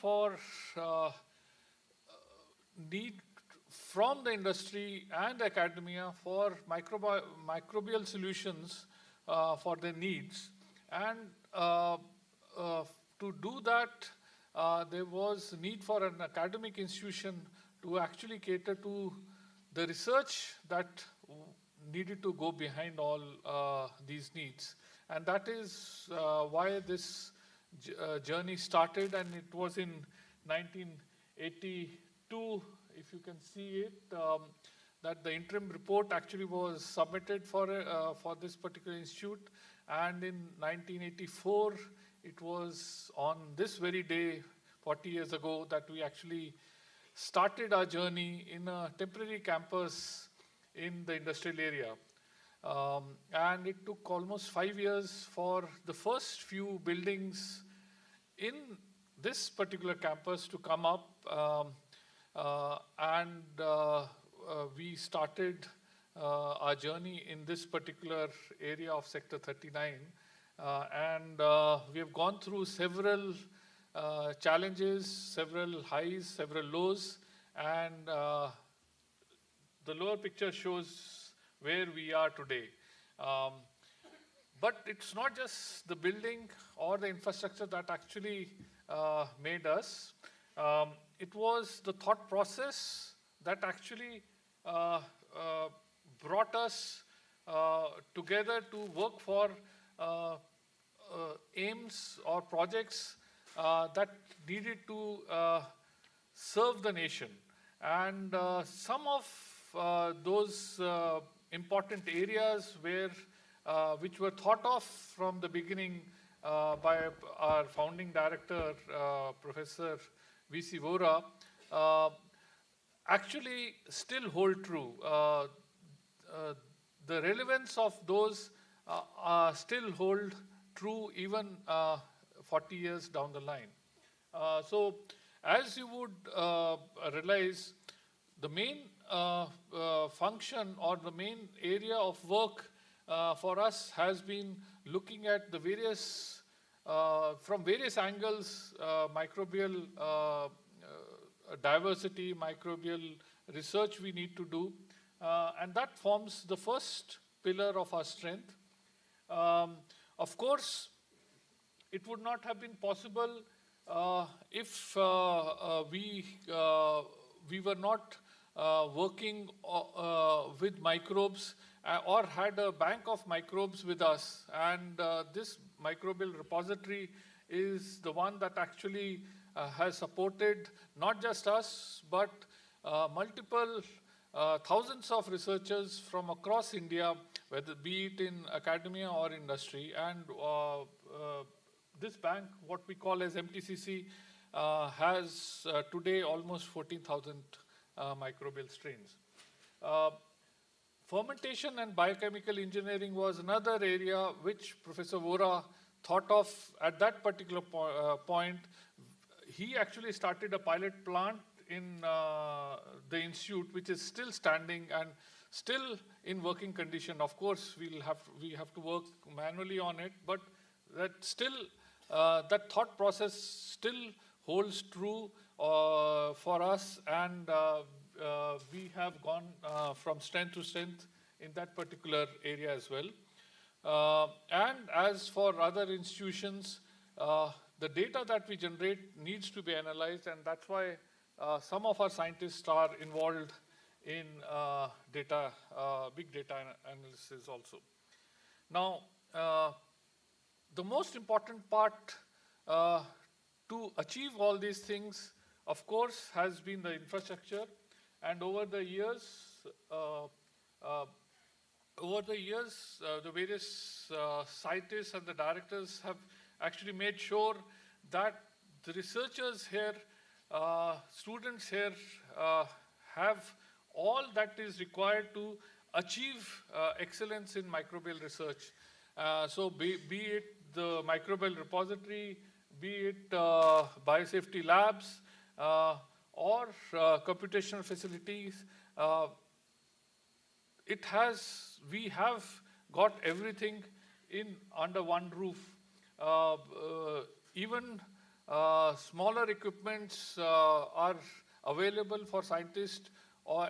for uh, need from the industry and academia for microbial solutions for their needs. And uh, to do that, there was need for an academic institution to actually cater to the research that needed to go behind all these needs. And that is why this journey started, and it was in 1982, if you can see it, that the interim report actually was submitted for this particular institute. And in 1984, it was on this very day, 40 years ago, that we actually started our journey in a temporary campus in the industrial area. And it took almost 5 years for the first few buildings in this particular campus to come up. We started our journey in this particular area of Sector 39. We have gone through several challenges, several highs, several lows, and the lower picture shows where we are today. But it's not just the building or the infrastructure that actually made us. It was the thought process that actually brought us together to work for aims or projects that needed to serve the nation. And some of those important areas which were thought of from the beginning by our founding director, Professor V.C. Vora, actually still hold true. The relevance of those still hold true even 40 years down the line. So as you would realize, the main function or the main area of work for us has been looking at the various, from various angles, microbial diversity, microbial research we need to do. And that forms the first pillar of our strength. Of course, it would not have been possible if we were not working with microbes or had a bank of microbes with us. And this microbial repository is the one that actually has supported not just us, but multiple thousands of researchers from across India, whether be it in academia or industry. And this bank, what we call as MTCC, has today almost 14,000 microbial strains. Fermentation and biochemical engineering was another area which Professor Vora thought of at that particular point. He actually started a pilot plant in the institute, which is still standing and still in working condition. Of course, we have to work manually on it, but that still that thought process still holds true for us, and we have gone from strength to strength in that particular area as well. And as for other institutions, the data that we generate needs to be analyzed, and that's why some of our scientists are involved in big data analysis also. Now, the most important part to achieve all these things, of course, has been the infrastructure. And over the years, the various scientists and the directors have actually made sure that the researchers here, students here, have all that is required to achieve excellence in microbial research. So be it the microbial repository, be it biosafety labs, or computational facilities, we have got everything under one roof. Even smaller equipments are available for scientists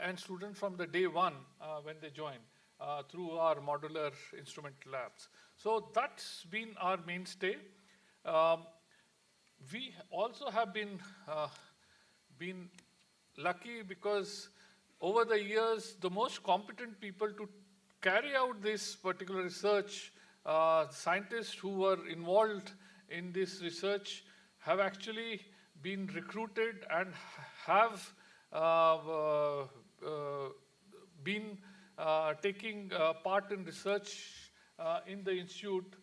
and students from the day one when they join through our modular instrument labs. So that's been our mainstay. We also have been lucky because over the years, the most competent people to carry out this particular research, scientists who were involved in this research have actually been recruited and have been taking part in research in the institute.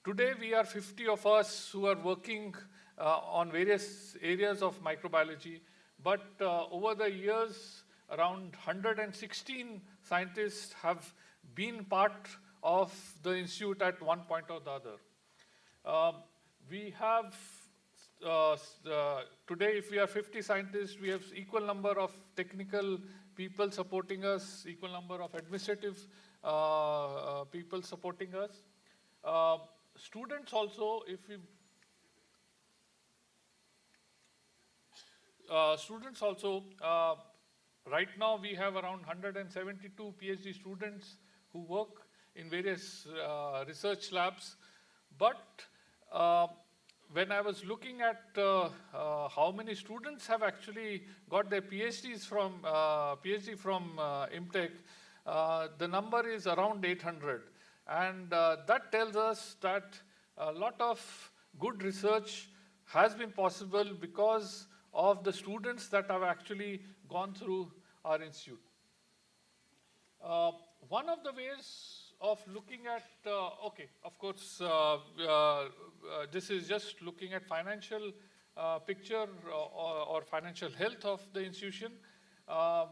Today we are 50 of us who are working on various areas of microbiology, but over the years around 116 scientists have been part of the institute at one point or the other. We have today, if we are 50 scientists, we have equal number of technical people supporting us, equal number of administrative people supporting us. Students also, if we students also, right now we have around 172 PhD students who work in various research labs. But when I was looking at how many students have actually got their PhD from IMTech, the number is around 800. And that tells us that a lot of good research has been possible because of the students that have actually gone through our institute. One of the ways of looking at, okay, of course, this is just looking at financial picture or financial health of the institution.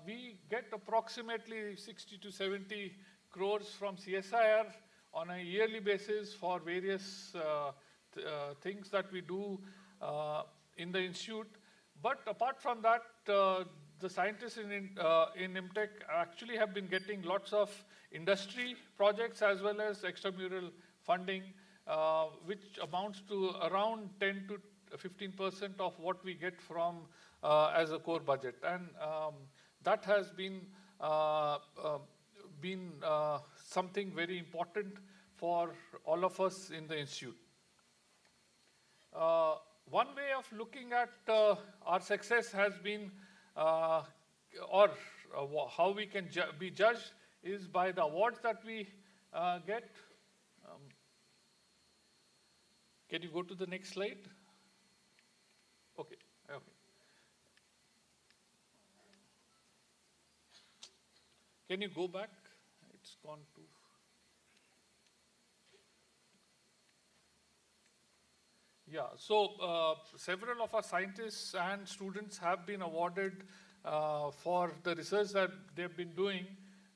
We get approximately 60 to 70 crores from CSIR on a yearly basis for various things that we do in the institute. But apart from that, the scientists in IMTech actually have been getting lots of industry projects as well as extramural funding, which amounts to around 10 to 15% of what we get from as a core budget. And that has been something very important for all of us in the institute. One way of looking at our success has been, or how we can be judged, is by the awards that we get. Can you go to the next slide? Okay. Can you go back? It's gone to. Yeah, so several of our scientists and students have been awarded for the research that they've been doing.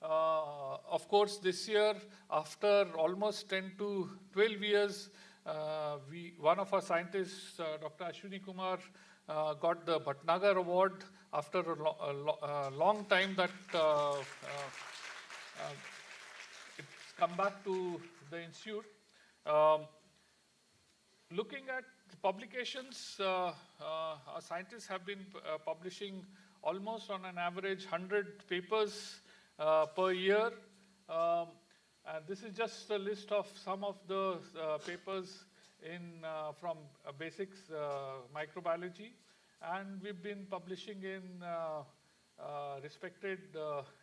Of course, this year, after almost 10 to 12 years, one of our scientists, Dr. Ashwini Kumar, got the Bhatnagar Award after a long time that it's come back to the institute. Looking at publications, our scientists have been publishing almost on an average 100 papers per year. And this is just a list of some of the papers from basics microbiology. And we've been publishing in respected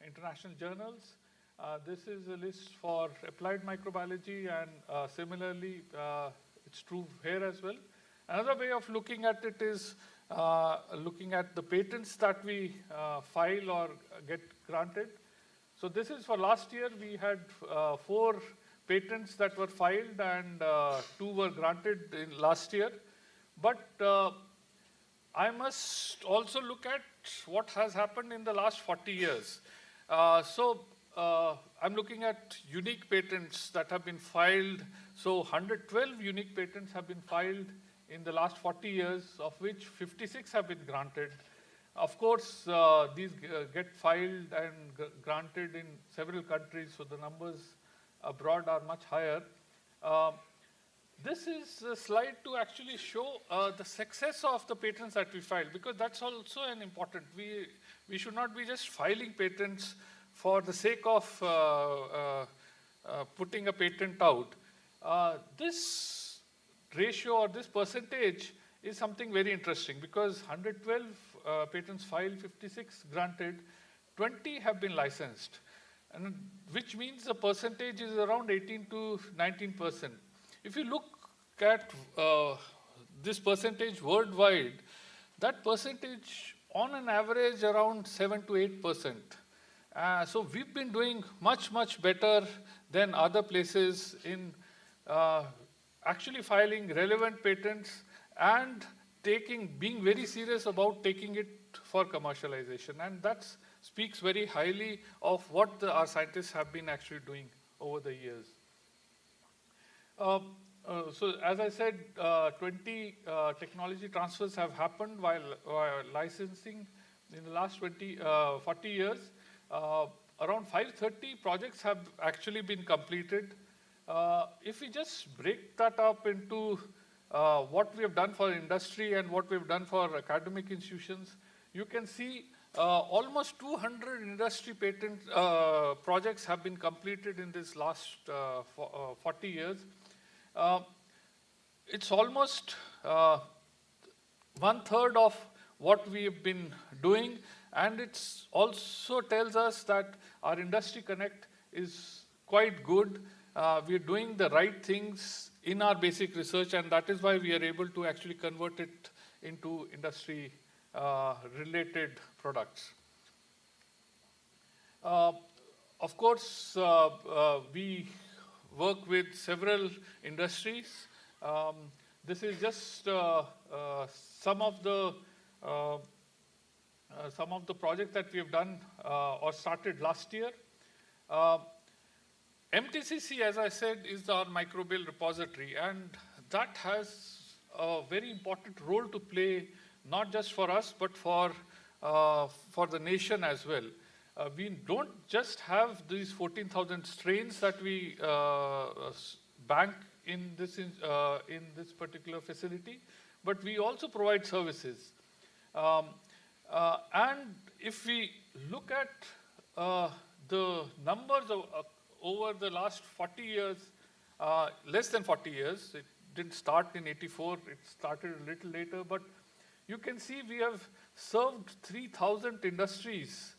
international journals. This is a list for applied microbiology, and similarly, it's true here as well. Another way of looking at it is looking at the patents that we file or get granted. So this is for last year. We had 4 patents that were filed and 2 were granted in last year. But I must also look at what has happened in the last 40 years. I'm looking at unique patents that have been filed. So 112 unique patents have been filed in the last 40 years, of which 56 have been granted. Of course, these get filed and granted in several countries, so the numbers abroad are much higher. This is a slide to actually show the success of the patents that we filed, because that's also an important. We should not be just filing patents for the sake of putting a patent out. This ratio or this percentage is something very interesting, because 112 patents filed, 56 granted, 20 have been licensed, and which means the percentage is around 18 to 19%. If you look at this percentage worldwide, that percentage on an average around 7 to 8%. So we've been doing much, much better than other places in actually filing relevant patents and being very serious about taking it for commercialization. And that speaks very highly of what our scientists have been actually doing over the years. So as I said, 20 technology transfers have happened while licensing in the last 40 years. Around 530 projects have actually been completed. If we just break that up into what we have done for industry and what we've done for academic institutions, you can see almost 200 industry patent projects have been completed in this last 40 years. It's almost 1/3 of what we have been doing, and it also tells us that our industry connect is quite good. We are doing the right things in our basic research, and that is why we are able to actually convert it into industry related products. Of course, we work with several industries. This is just some of the projects that we have done or started last year. MTCC, as I said, is our microbial repository, and that has a very important role to play, not just for us, but for the nation as well. We don't just have these 14,000 strains that we bank in this particular facility, but we also provide services. And if we look at the numbers over the last 40 years, less than 40 years, it didn't start in 84, it started a little later, but you can see we have served 3,000 industries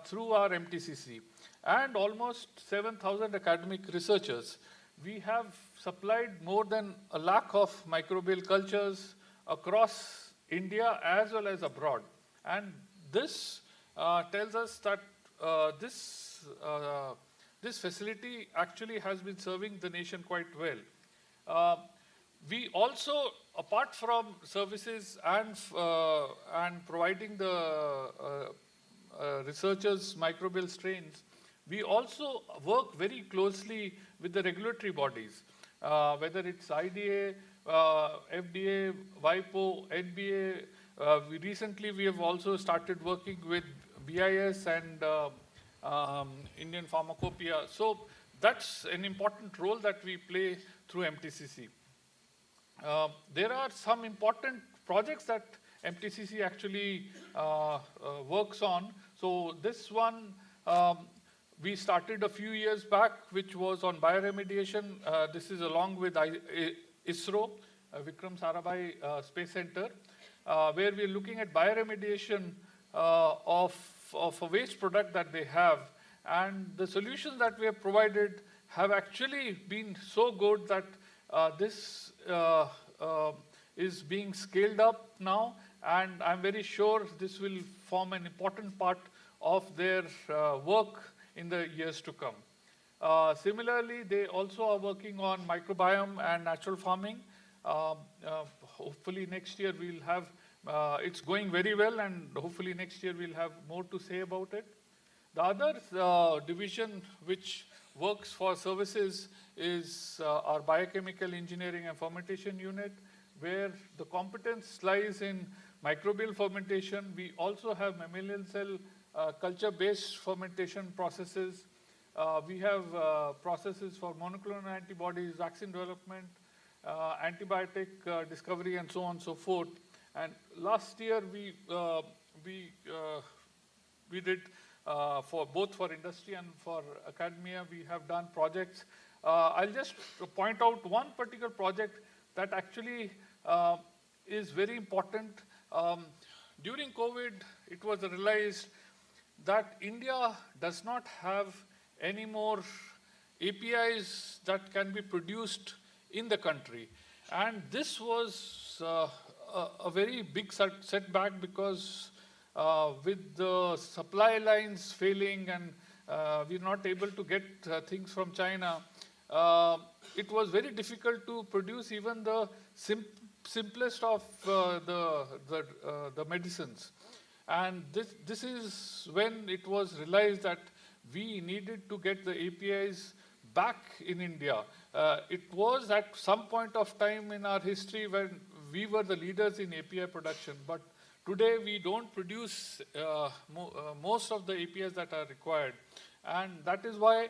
through our MTCC and almost 7,000 academic researchers. We have supplied more than 1 lakh of microbial cultures across India as well as abroad. And this tells us that this facility actually has been serving the nation quite well. We also, apart from services and providing the researchers microbial strains, we also work very closely with the regulatory bodies, whether it's IDA, FDA, WIPO, NBA. Recently we have also started working with BIS and Indian Pharmacopoeia. So that's an important role that we play through MTCC. There are some important projects that MTCC actually works on. So this one we started a few years back, which was on bioremediation. This is along with ISRO, Vikram Sarabhai Space Center, where we're looking at bioremediation of a waste product that they have. And the solutions that we have provided have actually been so good that this is being scaled up now, and I'm very sure this will form an important part of their work in the years to come. Similarly, they also are working on microbiome and natural farming. Hopefully next year we'll have, it's going very well, and hopefully next year we'll have more to say about it. The other division which works for services is our biochemical engineering and fermentation unit, where the competence lies in microbial fermentation. We also have mammalian cell culture-based fermentation processes. We have processes for monoclonal antibodies, vaccine development, antibiotic discovery, and so on and so forth. And last year we did for both for industry and for academia, we have done projects. I'll just point out one particular project that actually is very important. During COVID, it was realized that India does not have any more APIs that can be produced in the country. And this was a very big setback, because with the supply lines failing and we're not able to get things from China, it was very difficult to produce even the simplest of the medicines. And this is when it was realized that we needed to get the APIs back in India. It was at some point of time in our history when we were the leaders in API production, but today we don't produce most of the APIs that are required. And that is why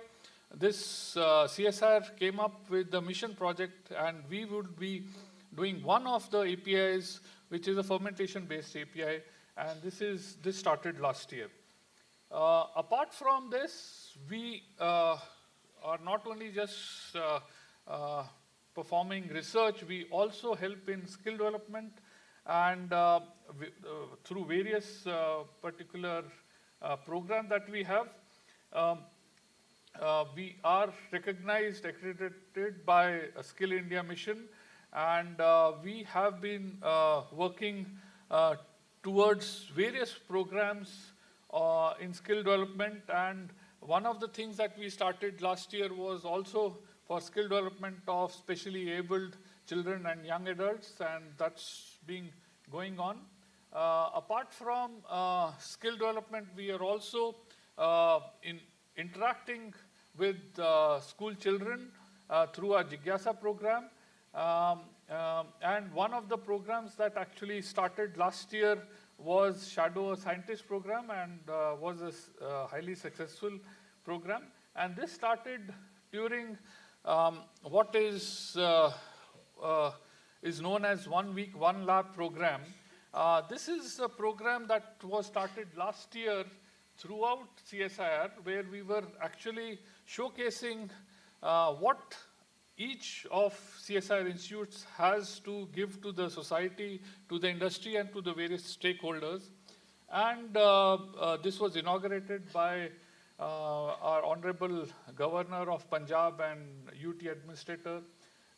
this CSIR came up with the mission project, and we would be doing one of the APIs, which is a fermentation-based API, and this started last year. Apart from this, we are not only just performing research, we also help in skill development, and through various particular programs that we have. We are recognized, accredited by a Skill India mission, and we have been working towards various programs in skill development. And one of the things that we started last year was also for skill development of specially abled children and young adults, and that's been going on. Apart from skill development, we are also interacting with school children through our Jigyasa program. And one of the programs that actually started last year was Shadow a Scientist program, and was a highly successful program. And this started during what is known as 1 week, 1 lab program. This is a program that was started last year throughout CSIR, where we were actually showcasing what each of CSIR institutes has to give to the society, to the industry, and to the various stakeholders. And this was inaugurated by our Honorable Governor of Punjab and UT Administrator,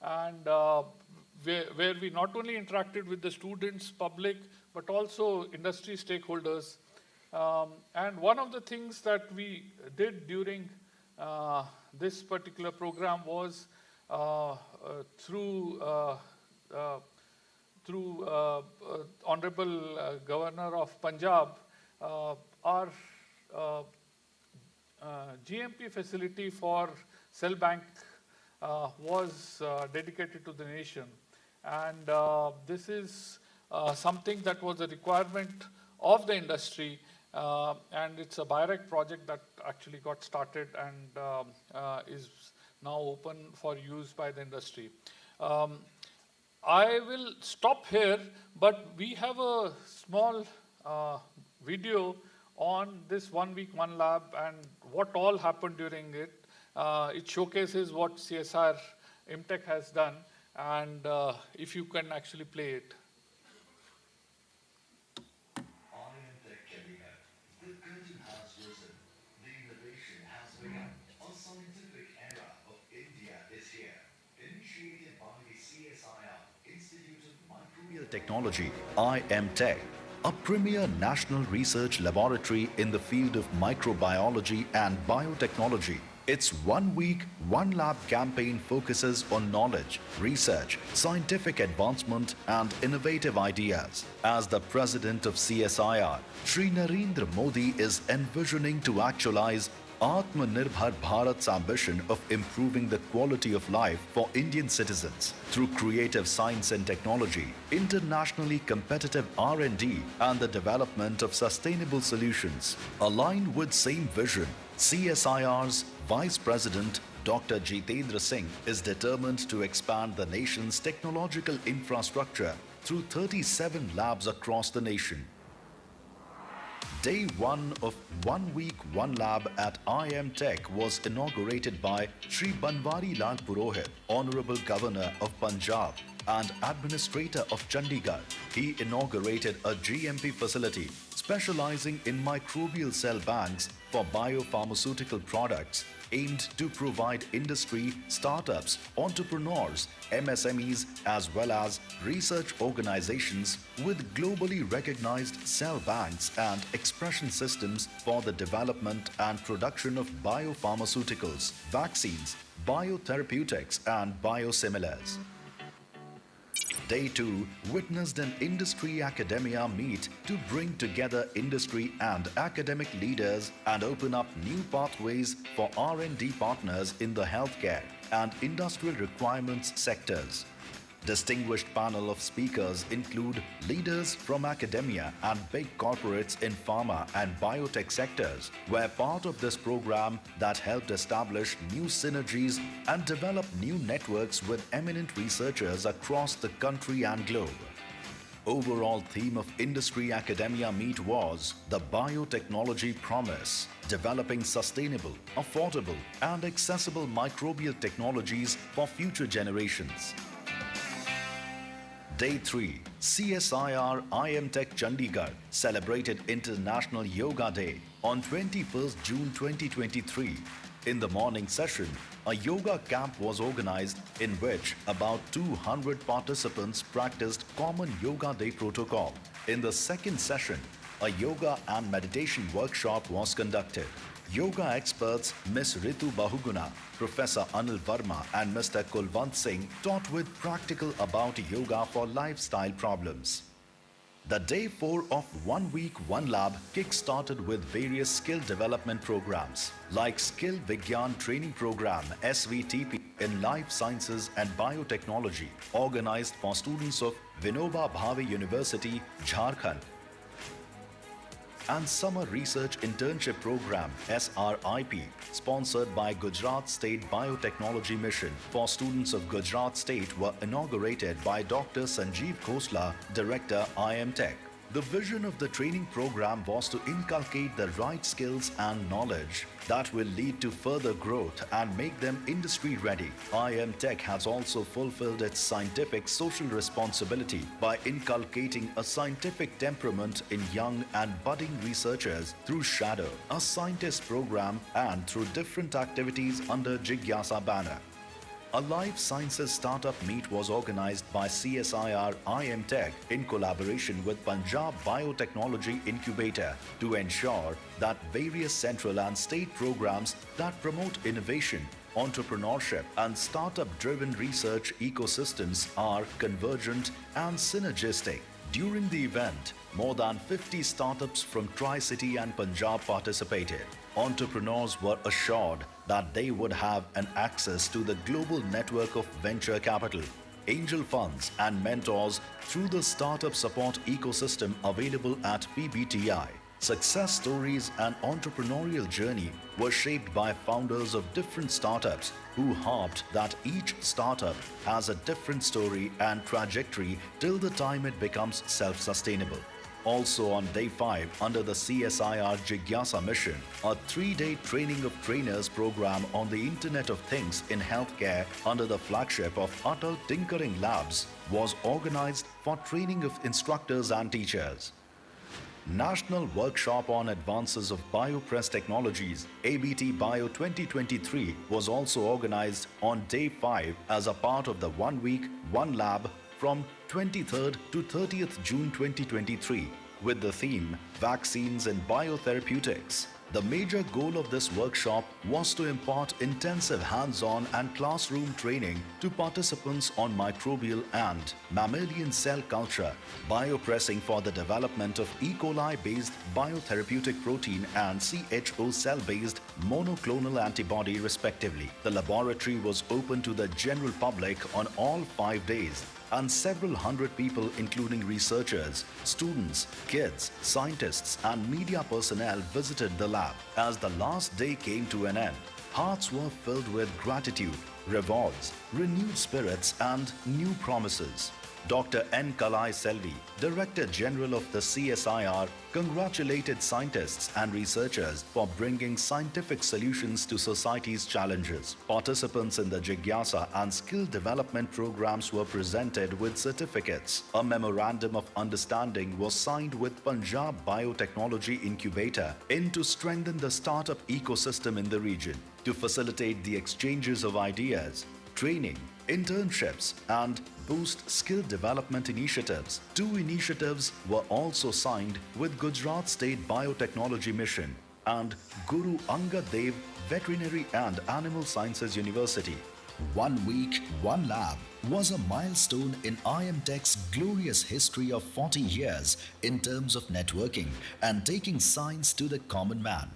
and where we not only interacted with the students, public, but also industry stakeholders. And one of the things that we did during this particular program was through Honorable Governor of Punjab, our GMP facility for cell bank was dedicated to the nation. And this is something that was a requirement of the industry, and it's a BIREC project that actually got started and is now open for use by the industry. I will stop here, but we have a small video on this 1 week, 1 lab and what all happened during it. It showcases what CSIR IMTech has done, and if you can actually play it. The curtain has risen. The innovation has begun. A scientific era of India is here. Initiated by the CSIR, Institute of Microbial Technology, IMTech, a premier national research laboratory in the field of microbiology and biotechnology. Its 1 week, 1 lab campaign focuses on knowledge, research, scientific advancement, and innovative ideas. As the president of CSIR, Shri Narendra Modi is envisioning to actualize Atmanirbhar Bharat's ambition of improving the quality of life for Indian citizens through creative science and technology, internationally competitive R&D, and the development of sustainable solutions. Aligned with same vision, CSIR's Vice President Dr. Jitendra Singh is determined to expand the nation's technological infrastructure through 37 labs across the nation. Day 1 of 1 week 1 lab at IM Tech was inaugurated by Shri Banwari Lal Purohit, Honorable Governor of Punjab and Administrator of Chandigarh. He inaugurated a GMP facility specializing in microbial cell banks for biopharmaceutical products aimed to provide industry, startups, entrepreneurs, MSMEs as well as research organizations with globally recognized cell banks and expression systems for the development and production of biopharmaceuticals, vaccines, biotherapeutics and biosimilars. Day 2 witnessed an industry-academia meet to bring together industry and academic leaders and open up new pathways for R&D partners in the healthcare and industrial requirements sectors. Distinguished panel of speakers include leaders from academia and big corporates in pharma and biotech sectors were part of this program that helped establish new synergies and develop new networks with eminent researchers across the country and globe. Overall theme of Industry Academia Meet was the Biotechnology Promise, developing sustainable, affordable and accessible microbial technologies for future generations. Day 3, CSIR IM Tech Chandigarh celebrated International Yoga Day on 21st June 2023. In the morning session, a yoga camp was organized in which about 200 participants practiced common Yoga Day protocol. In the second session, a yoga and meditation workshop was conducted. Yoga experts Ms. Ritu Bahuguna, Professor Anil Verma and Mr. Kulwant Singh taught with practical about yoga for lifestyle problems. The Day 4 of 1 week 1 lab kick-started with various skill development programs like Skill Vigyan Training Program SVTP in Life Sciences and Biotechnology organized for students of Vinoba Bhave University, Jharkhand, and Summer Research Internship Program SRIP sponsored by Gujarat State Biotechnology Mission for students of Gujarat State were inaugurated by Dr. Sanjeev Khosla, Director IM Tech. The vision of the training program was to inculcate the right skills and knowledge that will lead to further growth and make them industry ready. IM Tech has also fulfilled its scientific social responsibility by inculcating a scientific temperament in young and budding researchers through Shadow, a scientist program, and through different activities under Jigyasa banner. A life sciences startup meet was organized by CSIR IM Tech in collaboration with Punjab Biotechnology Incubator to ensure that various central and state programs that promote innovation, entrepreneurship and startup-driven research ecosystems are convergent and synergistic. During the event, more than 50 startups from Tri-City and Punjab participated. Entrepreneurs were assured that they would have an access to the global network of venture capital, angel funds and mentors through the startup support ecosystem available at PBTI. Success stories and entrepreneurial journey were shaped by founders of different startups who harped that each startup has a different story and trajectory till the time it becomes self-sustainable. Also on Day 5, under the CSIR Jigyasa mission, a 3-day training of trainers program on the Internet of Things in healthcare under the flagship of Atal Tinkering Labs was organized for training of instructors and teachers. National Workshop on Advances of Biopress Technologies ABT Bio 2023 was also organized on Day 5 as a part of the 1 week, 1 lab from 23rd to 30th June 2023 with the theme Vaccines and Biotherapeutics. The major goal of this workshop was to impart intensive hands-on and classroom training to participants on microbial and mammalian cell culture, biopressing for the development of E. coli-based biotherapeutic protein and CHO cell-based monoclonal antibody respectively. The laboratory was open to the general public on all 5 days, and several hundred people including researchers, students, kids, scientists and media personnel visited the lab. As the last day came to an end, Hearts were filled with gratitude, rewards, renewed spirits, and new promises. Dr. N. Kalai Selvi, Director General of the CSIR, congratulated scientists and researchers for bringing scientific solutions to society's challenges. Participants in the Jigyasa and skill development programs were presented with certificates. A memorandum of understanding was signed with Punjab Biotechnology Incubator to strengthen the startup ecosystem in the region, to facilitate the exchanges of ideas, training, internships, and boost skill development initiatives. 2 initiatives were also signed with Gujarat State Biotechnology Mission and Guru Angad Dev Veterinary and Animal Sciences University. 1 week, 1 lab was a milestone in IM Tech's glorious history of 40 years in terms of networking and taking science to the common man.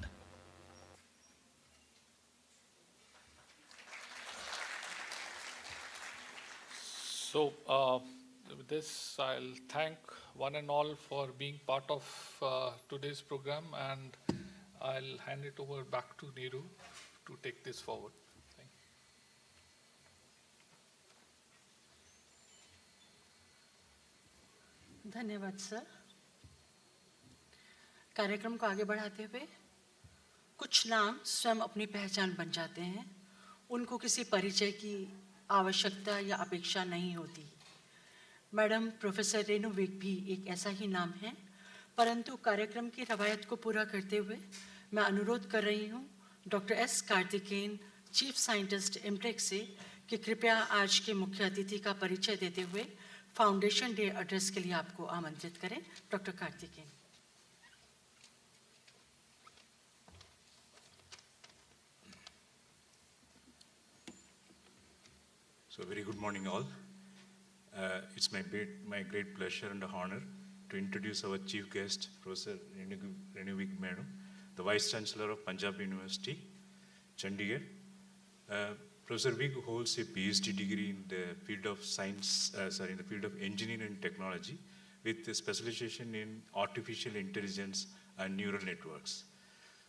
So, with this, I'll thank one and all for being part of today's program, and I'll hand it over back to Neeru to take this forward. Thank you. धन्यवाद sir. कार्यक्रम को आगे बढ़ाते हुए कुछ नाम स्वयं अपनी पहचान बन जाते हैं, उनको किसी परिचय की आवश्यकता या अपेक्षा नहीं होती। मैडम प्रोफेसर रेणु विग भी एक ऐसा ही नाम है, परंतु कार्यक्रम की रवायत को पूरा करते हुए मैं अनुरोध कर रही हूँ doctor S Karthikeyan, chief scientist MTech से, कि कृपया आज के मुख्य अतिथि का परिचय देते हुए फाउंडेशन डे एड्रेस के लिए आपको आमंत्रित करें। Doctor Karthikeyan. So very good morning all. It's my great pleasure and honor to introduce our chief guest, Professor Renu Vig Madam, the Vice Chancellor of Punjab University, Chandigarh. Professor Vig holds a PhD degree in the field of in the field of engineering and technology, with a specialization in artificial intelligence and neural networks.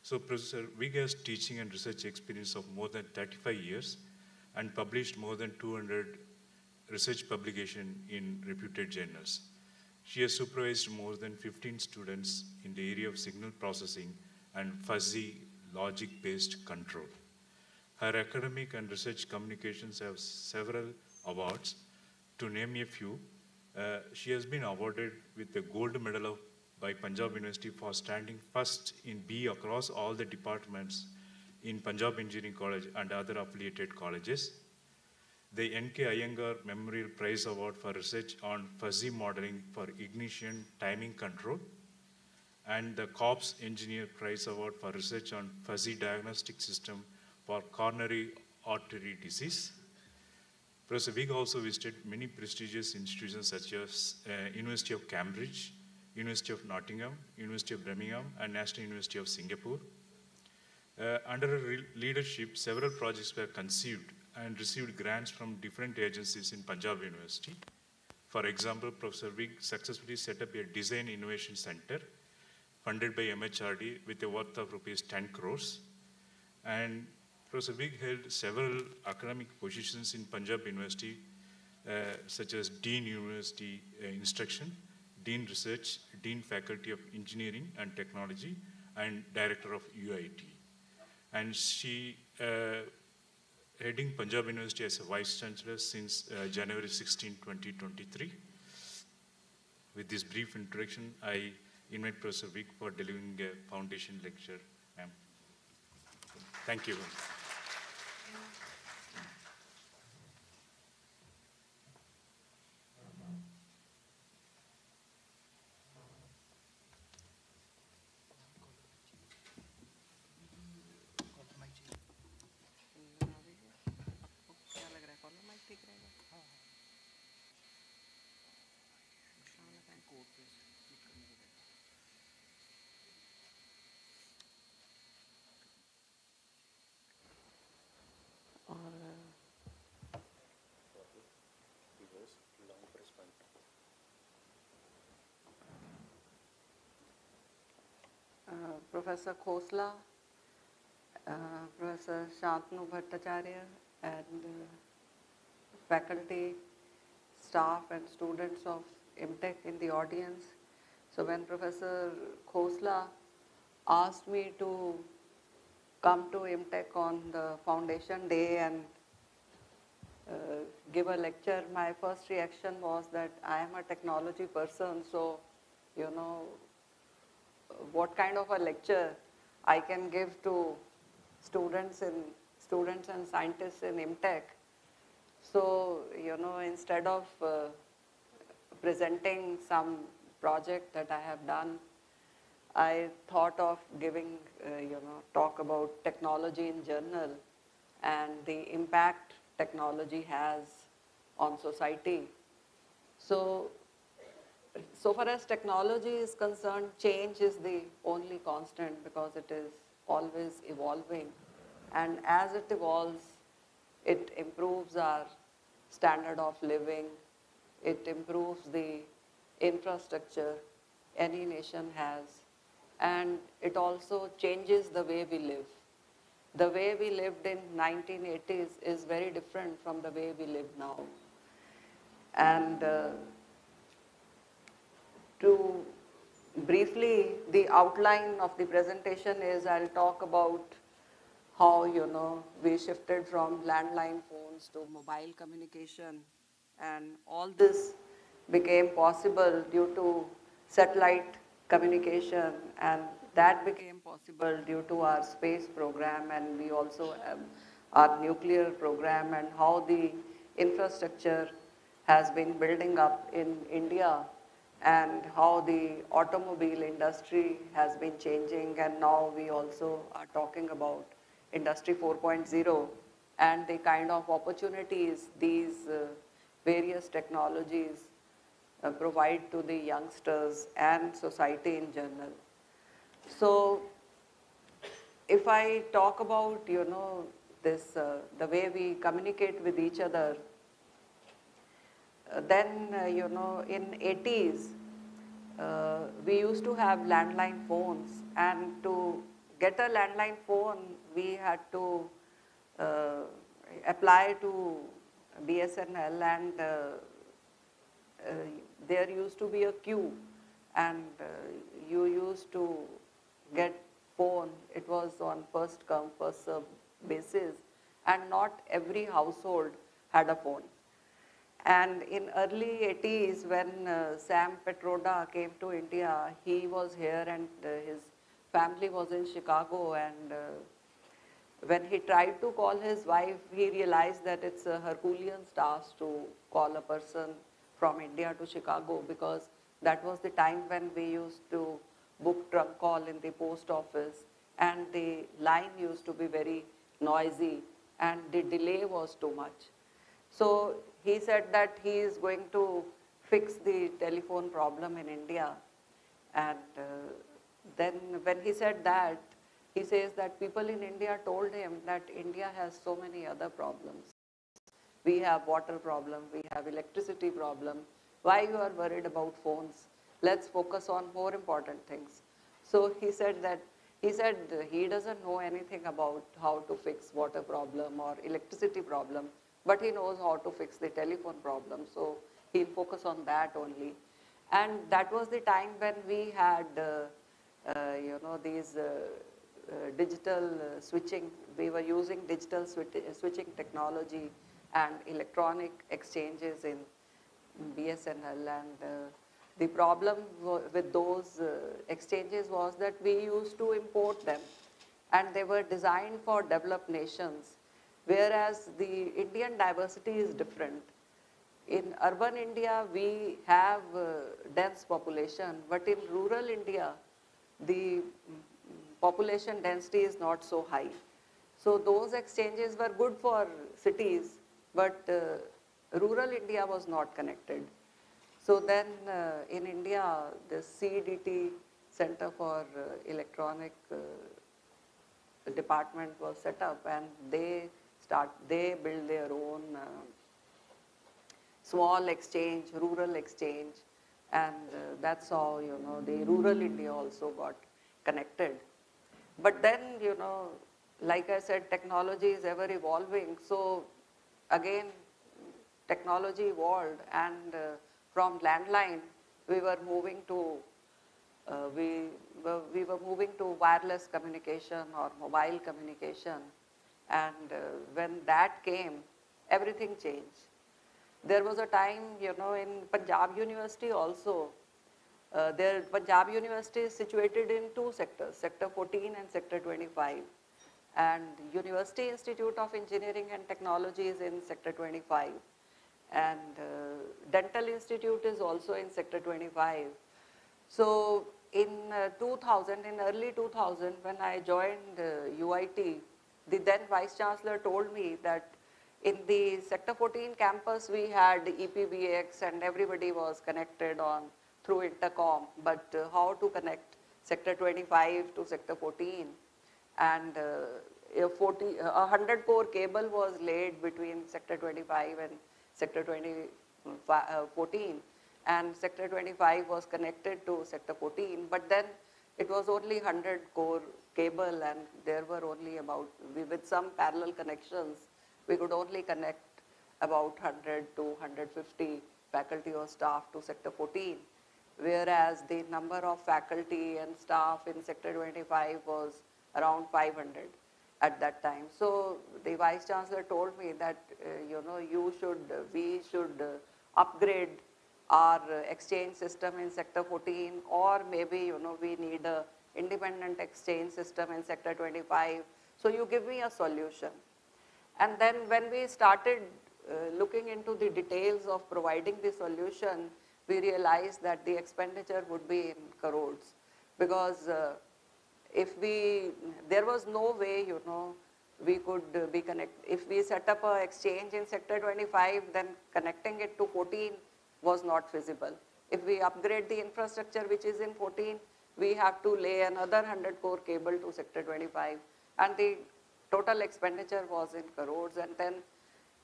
So Professor Vig has teaching and research experience of more than 35 years and published more than 200 research publications in reputed journals. She has supervised more than 15 students in the area of signal processing and fuzzy logic-based control. Her academic and research communications have several awards. To name a few, she has been awarded with the gold medal by Punjab University for standing first in B across all the departments in Punjab Engineering College and other affiliated colleges. The N.K. Iyengar Memorial Prize Award for research on fuzzy modeling for ignition timing control, and the Corps Engineer Prize Award for research on fuzzy diagnostic system for coronary artery disease. Professor Vig also visited many prestigious institutions such as University of Cambridge, University of Nottingham, University of Birmingham, and National University of Singapore. Under her leadership, several projects were conceived and received grants from different agencies in Punjab University. For example, Professor Vig successfully set up a Design Innovation Center funded by MHRD with a worth of rupees 10 crores. And Professor Vig held several academic positions in Punjab University, such as Dean University Instruction, Dean Research, Dean Faculty of Engineering and Technology, and Director of UIT. And she heading Punjab University as a Vice Chancellor since January 16, 2023. With this brief introduction, I invite Professor Vig for delivering a foundation lecture. Thank you. Professor Khosla, Professor Shantanu Bhattacharya and faculty, staff and students of MTech in the audience. So when Professor Khosla asked me to come to MTech on the foundation day and give a lecture, my first reaction was that I am a technology person, so you know, what kind of a lecture I can give to students and scientists in MTech. So, you know, instead of presenting some project that I have done, I thought of giving, talk about technology in general and the impact technology has on society. So far as technology is concerned, change is the only constant because it is always evolving. And as it evolves, it improves our standard of living, it improves the infrastructure any nation has, and it also changes the way we live. The way we lived in 1980s is very different from the way we live now. And to briefly, the outline of the presentation is I'll talk about how, you know, we shifted from landline phones to mobile communication, and all this became possible due to satellite communication, and that became possible due to our space program, and we also have our nuclear program, and how the infrastructure has been building up in India, and how the automobile industry has been changing, and now we also are talking about Industry 4.0 and the kind of opportunities these various technologies provide to the youngsters and society in general. So if I talk about, you know, this, the way we communicate with each other, then, you know, in 80s, we used to have landline phones, and to get a landline phone, we had to apply to BSNL, and there used to be a queue, and you used to get phone. It was on first come, first serve basis, and not every household had a phone. And in early 80s, when Sam Petroda came to India, he was here and his family was in Chicago, and when he tried to call his wife, he realized that it's a Herculean task to call a person from India to Chicago, because that was the time when we used to book trunk call in the post office, and the line used to be very noisy and the delay was too much. So he said that he is going to fix the telephone problem in India. And then when he said that, he says that people in India told him that India has so many other problems. We have water problem, we have electricity problem. Why you are worried about phones? Let's focus on more important things. So he said he doesn't know anything about how to fix water problem or electricity problem, but he knows how to fix the telephone problem. So he'll focus on that only. And that was the time when we had, these digital switching. We were using digital switching technology and electronic exchanges in BSNL. And the problem with those exchanges was that we used to import them, and they were designed for developed nations, whereas the Indian diversity is different. In urban India, we have dense population, but in rural India, the population density is not so high. So those exchanges were good for cities, but rural India was not connected. So then in India, the CDT, Center for Electronic Department was set up, and they build their own small exchange, rural exchange, and that's how, the rural India also got connected. But then, like I said, technology is ever evolving. So again, technology evolved, and from landline, we were moving to we were moving to wireless communication or mobile communication, and when that came, everything changed. There was a time, in Punjab University also. Punjab University is situated in two sectors, Sector 14 and Sector 25. And University Institute of Engineering and Technology is in Sector 25. And Dental Institute is also in Sector 25. So in 2000, in early 2000, when I joined UIT, the then Vice Chancellor told me that in the Sector 14 campus, we had EPBX and everybody was connected on through intercom, but how to connect Sector 25 to Sector 14? And a 100 core cable was laid between Sector 25 and Sector 14, and Sector 25 was connected to Sector 14, but then it was only 100 core cable, and there were only about, with some parallel connections, we could only connect about 100 to 150 faculty or staff to Sector 14, whereas the number of faculty and staff in Sector 25 was around 500 at that time. So the Vice Chancellor told me that, we should upgrade our exchange system in Sector 14, or maybe, we need a independent exchange system in Sector 25. So you give me a solution. And then when we started looking into the details of providing the solution, we realized that the expenditure would be in crores, because there was no way, we could be connected. If we set up an exchange in Sector 25, then connecting it to 14 was not feasible. If we upgrade the infrastructure which is in 14, we have to lay another 100 core cable to Sector 25, and the total expenditure was in crores. And then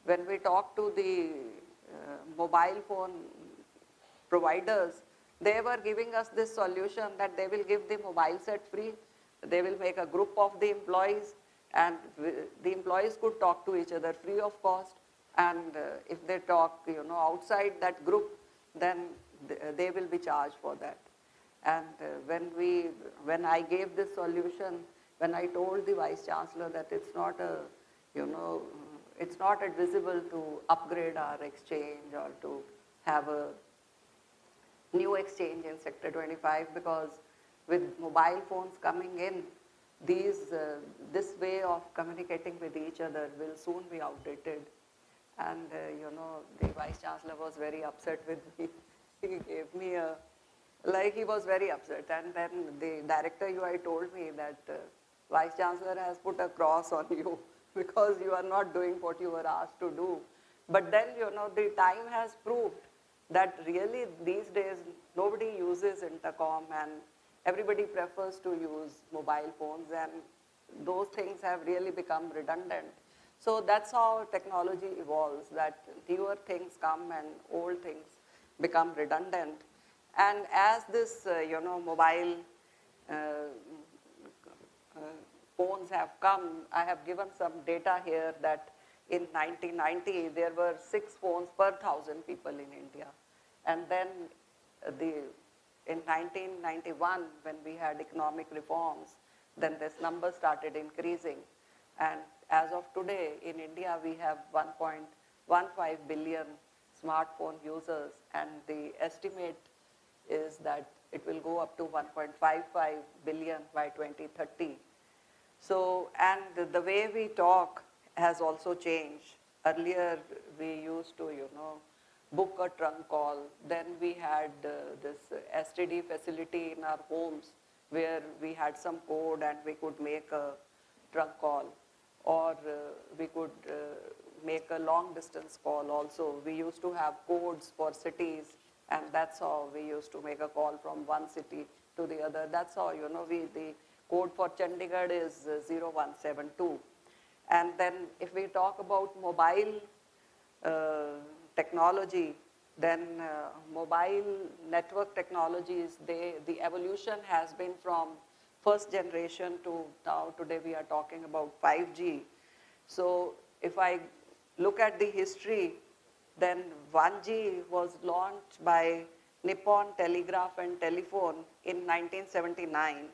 when we talked to the mobile phone providers, they were giving us this solution that they will give the mobile set free, they will make a group of the employees, and the employees could talk to each other free of cost, and if they talk outside that group, then they will be charged for that. And when I gave this solution, when I told the Vice Chancellor that it's not advisable to upgrade our exchange or to have a new exchange in Sector 25, because with mobile phones coming in, this way of communicating with each other will soon be outdated. And the Vice Chancellor was very upset with me. He gave me he was very upset. And then the Director UI told me that Vice Chancellor has put a cross on you because you are not doing what you were asked to do. But then, the time has proved that really these days nobody uses intercom, and everybody prefers to use mobile phones, and those things have really become redundant. So that's how technology evolves, that newer things come and old things become redundant. And as this, mobile phones have come, I have given some data here that in 1990, there were 6 phones per 1,000 people in India. And then in 1991, when we had economic reforms, then this number started increasing. And as of today, in India, we have 1.15 billion smartphone users, and the estimate is that it will go up to 1.55 billion by 2030. So, and the way we talk has also changed. Earlier, we used to, book a trunk call. Then we had this STD facility in our homes where we had some code and we could make a trunk call, or we could make a long distance call also. We used to have codes for cities, and that's how we used to make a call from one city to the other. That's how, the code for Chandigarh is 0172. And then if we talk about mobile technology, then mobile network technologies, the evolution has been from first generation to now today we are talking about 5G. So if I look at the history, then 1G was launched by Nippon Telegraph and Telephone in 1979,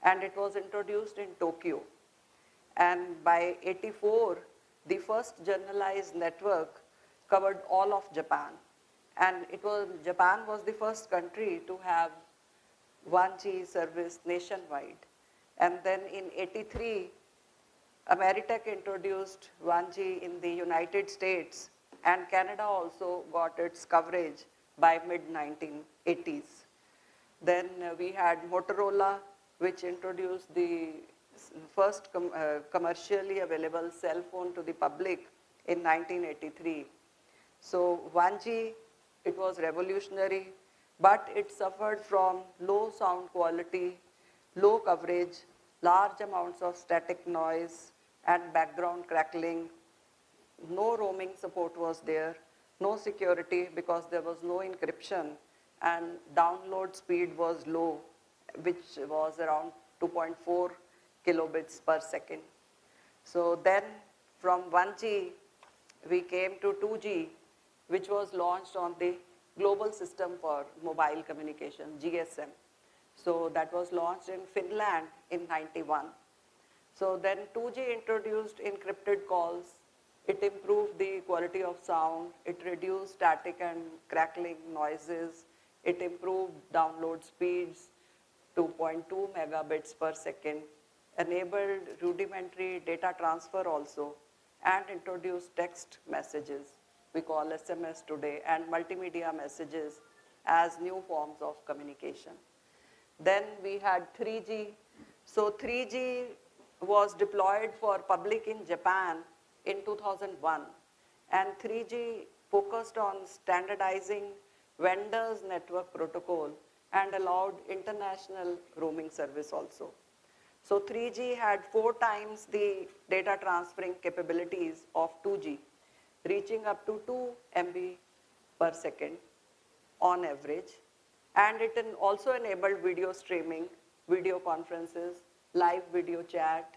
and it was introduced in Tokyo. And by 84, the first generalized network covered all of Japan. And Japan was the first country to have 1G service nationwide. And then in 83, Ameritech introduced 1G in the United States, and Canada also got its coverage by mid-1980s. Then we had Motorola, which introduced the first commercially available cell phone to the public in 1983. So 1G, it was revolutionary, but it suffered from low sound quality, low coverage, large amounts of static noise and background crackling. No roaming support was there, no security because there was no encryption, and download speed was low, which was around 2.4 kilobits per second. So then from 1G, we came to 2G, which was launched on the Global System for Mobile Communication, GSM. So that was launched in Finland in 91. So then 2G introduced encrypted calls. It improved the quality of sound. It reduced static and crackling noises. It improved download speeds, 2.2 megabits per second, enabled rudimentary data transfer also, and introduced text messages, we call SMS today, and multimedia messages as new forms of communication. Then we had 3G. So 3G was deployed for public in Japan in 2001. And 3G focused on standardizing vendors' network protocol and allowed international roaming service also. So 3G had 4 times the data transferring capabilities of 2G, reaching up to 2 MB per second on average. And it also enabled video streaming, video conferences, live video chat.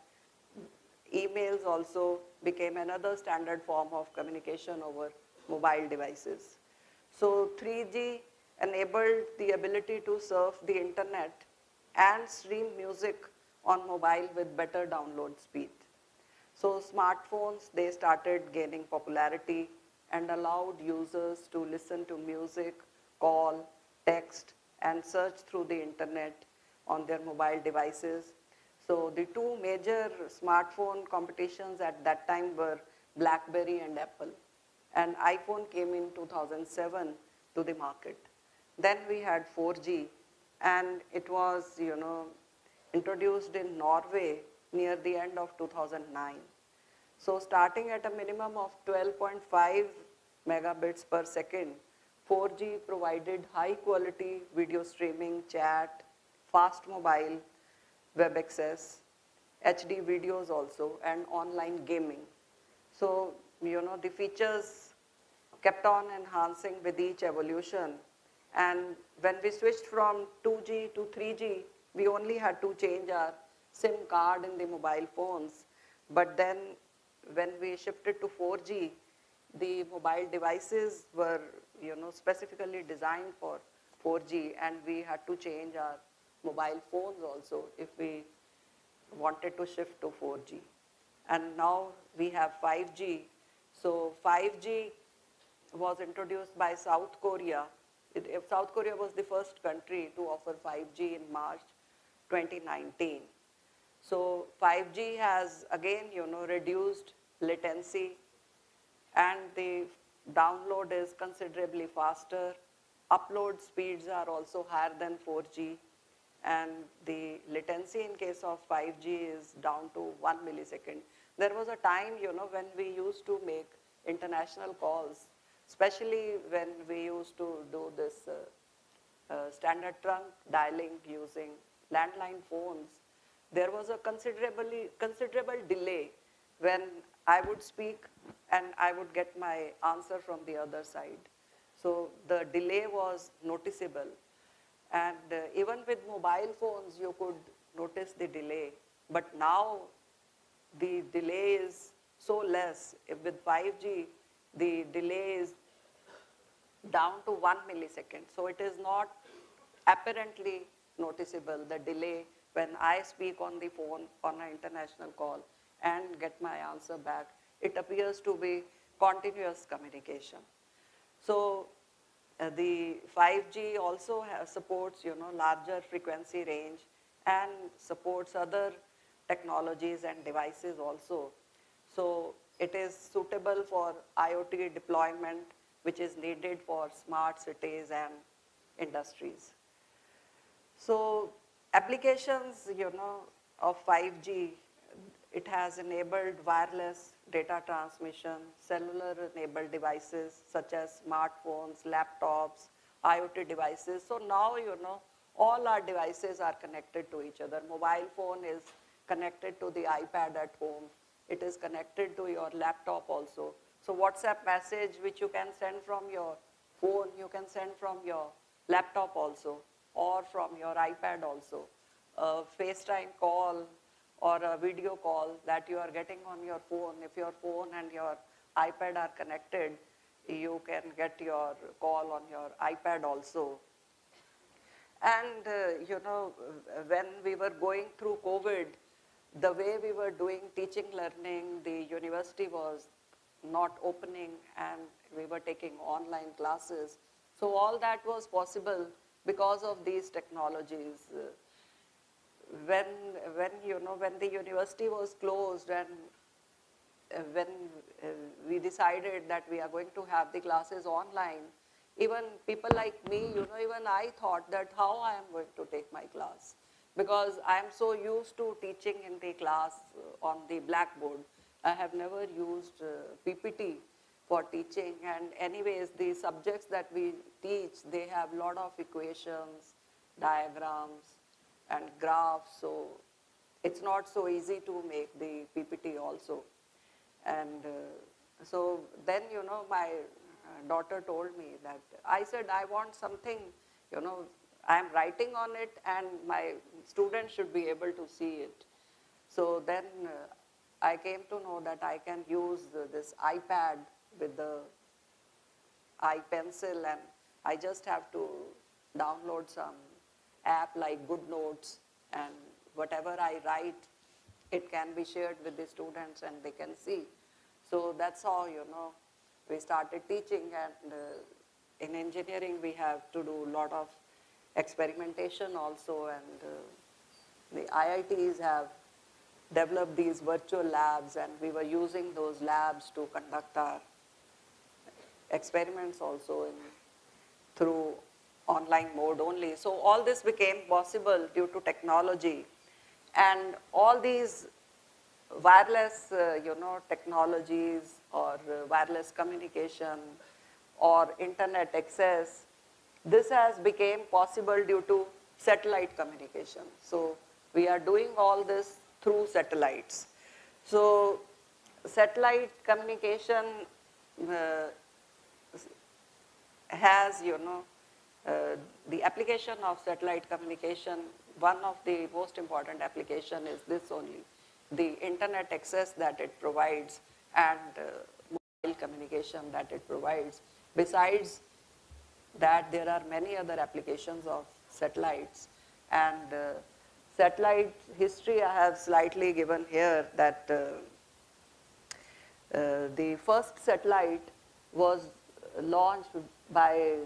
Emails also became another standard form of communication over mobile devices. So 3G enabled the ability to surf the internet and stream music on mobile with better download speed. So smartphones, they started gaining popularity and allowed users to listen to music, call, text, and search through the internet on their mobile devices. So the 2 major smartphone competitions at that time were BlackBerry and Apple. And iPhone came in 2007 to the market. Then we had 4G, and it was, introduced in Norway near the end of 2009. So starting at a minimum of 12.5 megabits per second, 4G provided high quality video streaming, chat, fast mobile, web access, HD videos also, and online gaming. So, the features kept on enhancing with each evolution. And when we switched from 2G to 3G, we only had to change our SIM card in the mobile phones. But then when we shifted to 4G, the mobile devices were, specifically designed for 4G, and we had to change our mobile phones also if we wanted to shift to 4G. And now we have 5G. So 5G was introduced by South Korea. South Korea was the first country to offer 5G in March 2019. So 5G has again, reduced latency, and the download is considerably faster. Upload speeds are also higher than 4G, and the latency in case of 5G is down to 1 millisecond. There was a time, when we used to make international calls, especially when we used to do this standard trunk dialing using landline phones. There was a considerable delay when I would speak and I would get my answer from the other side. So the delay was noticeable. And even with mobile phones, you could notice the delay. But now the delay is so less. With 5G, the delay is down to 1 millisecond. So it is not apparently noticeable, the delay when I speak on the phone on an international call and get my answer back. It appears to be continuous communication. So the 5G also supports, larger frequency range and supports other technologies and devices also. So it is suitable for IoT deployment, which is needed for smart cities and industries. So applications, of 5G, it has enabled wireless data transmission, cellular-enabled devices such as smartphones, laptops, IoT devices. So now, all our devices are connected to each other. Mobile phone is connected to the iPad at home. It is connected to your laptop also. So WhatsApp message, which you can send from your phone, you can send from your laptop also, or from your iPad also. A FaceTime call or a video call that you are getting on your phone, if your phone and your iPad are connected, you can get your call on your iPad also. And, when we were going through COVID, the way we were doing teaching learning, the university was not opening and we were taking online classes. So all that was possible because of these technologies. When the university was closed and when we decided that we are going to have the classes online, even people like me, even I thought that how I am going to take my class. Because I am so used to teaching in the class on the blackboard. I have never used PPT for teaching, and anyways, the subjects that we teach, they have a lot of equations, diagrams, and graphs, so it's not so easy to make the PPT also. And so then, my daughter told me that, I said, I want something, I'm writing on it and my students should be able to see it. So then I came to know that I can use this iPad with the iPencil, and I just have to download some app like GoodNotes, and whatever I write, it can be shared with the students and they can see. So that's how, we started teaching, and in engineering we have to do a lot of experimentation also, and the IITs have developed these virtual labs, and we were using those labs to conduct our experiments also through online mode only. So all this became possible due to technology, and all these wireless, technologies or wireless communication or internet access, this has become possible due to satellite communication. So we are doing all this through satellites. So satellite communication has, the application of satellite communication, one of the most important application is this only, the internet access that it provides and mobile communication that it provides. Besides that, there are many other applications of satellites, and satellite history I have slightly given here, that the first satellite was launched by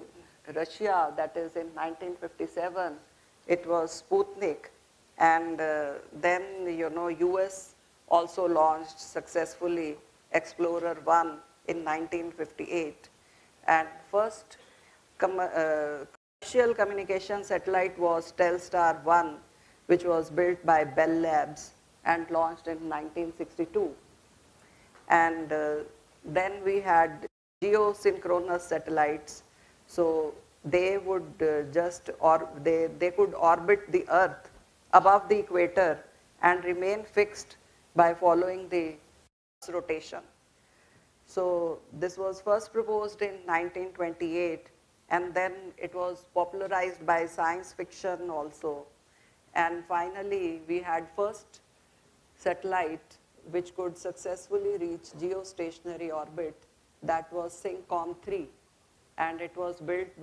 Russia, that is in 1957. It was Sputnik, and then US also launched successfully Explorer 1 in 1958, and first commercial communication satellite was Telstar 1, which was built by Bell Labs and launched in 1962. And then we had geosynchronous satellites. So they would they could orbit the Earth above the equator and remain fixed by following the Earth's rotation. So this was first proposed in 1928, and then it was popularized by science fiction also. And finally, we had first satellite which could successfully reach geostationary orbit. That was SYNCOM-3, and it was launched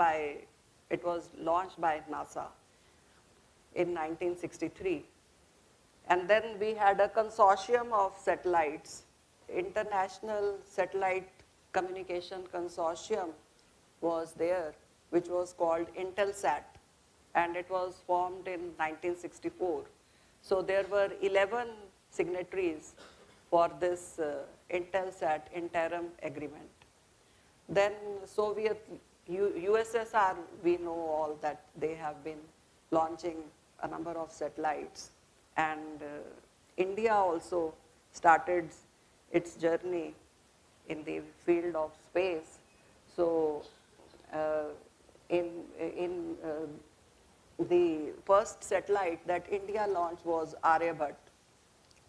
by NASA in 1963. And then we had a consortium of satellites, International Satellite Communication Consortium was there, which was called Intelsat, and it was formed in 1964. So there were 11 signatories for this Intelsat interim agreement. Then USSR, we know all that they have been launching a number of satellites. And India also started its journey in the field of space. So the first satellite that India launched was Aryabhat.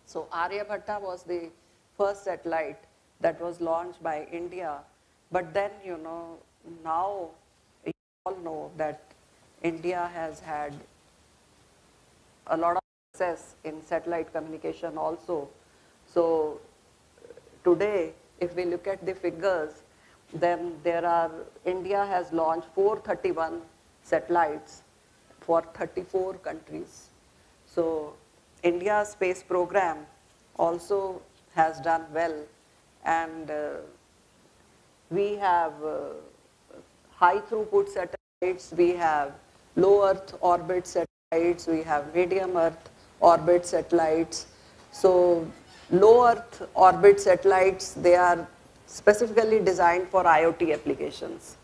So Aryabhatta was the first satellite that was launched by India. But then, now you all know that India has had a lot of success in satellite communication also. So today, if we look at the figures, then India has launched 431 satellites for 34 countries. So India's space program also has done well, and we have high throughput satellites, we have low Earth orbit satellites, we have medium Earth orbit satellites. So low Earth orbit satellites, they are specifically designed for IoT applications.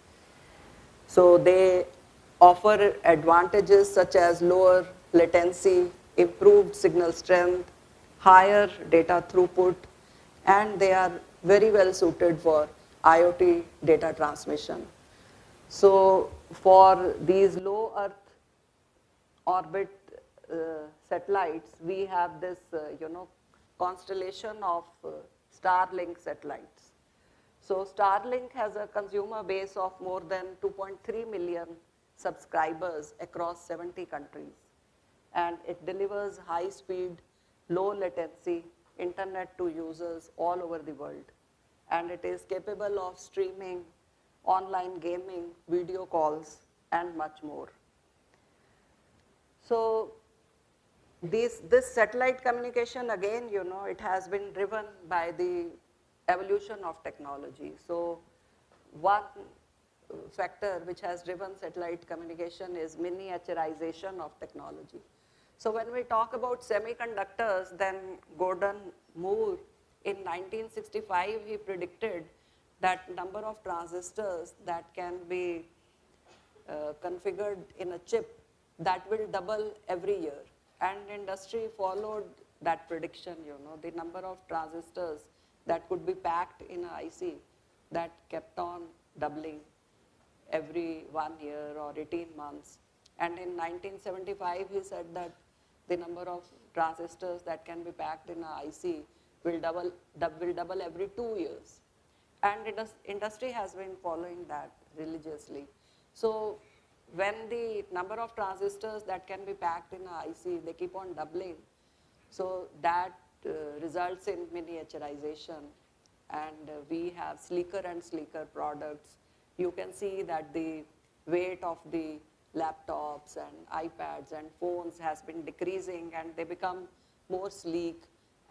So they offer advantages such as lower latency, improved signal strength, higher data throughput, and they are very well suited for IoT data transmission. So for these low Earth orbit satellites, we have this constellation of Starlink satellites. So Starlink has a consumer base of more than 2.3 million subscribers across 70 countries. And it delivers high speed, low latency internet to users all over the world. And it is capable of streaming, online gaming, video calls, and much more. So this satellite communication, again, it has been driven by the evolution of technology. So one factor which has driven satellite communication is miniaturization of technology. So when we talk about semiconductors, then Gordon Moore in 1965, he predicted that number of transistors that can be configured in a chip, that will double every year. And industry followed that prediction, the number of transistors that could be packed in an IC, that kept on doubling every 1 year or 18 months. And in 1975, he said that the number of transistors that can be packed in an IC will double every 2 years. And industry has been following that religiously. So when the number of transistors that can be packed in an IC, they keep on doubling, so that results in miniaturization, and we have sleeker and sleeker products. You can see that the weight of the laptops and iPads and phones has been decreasing, and they become more sleek,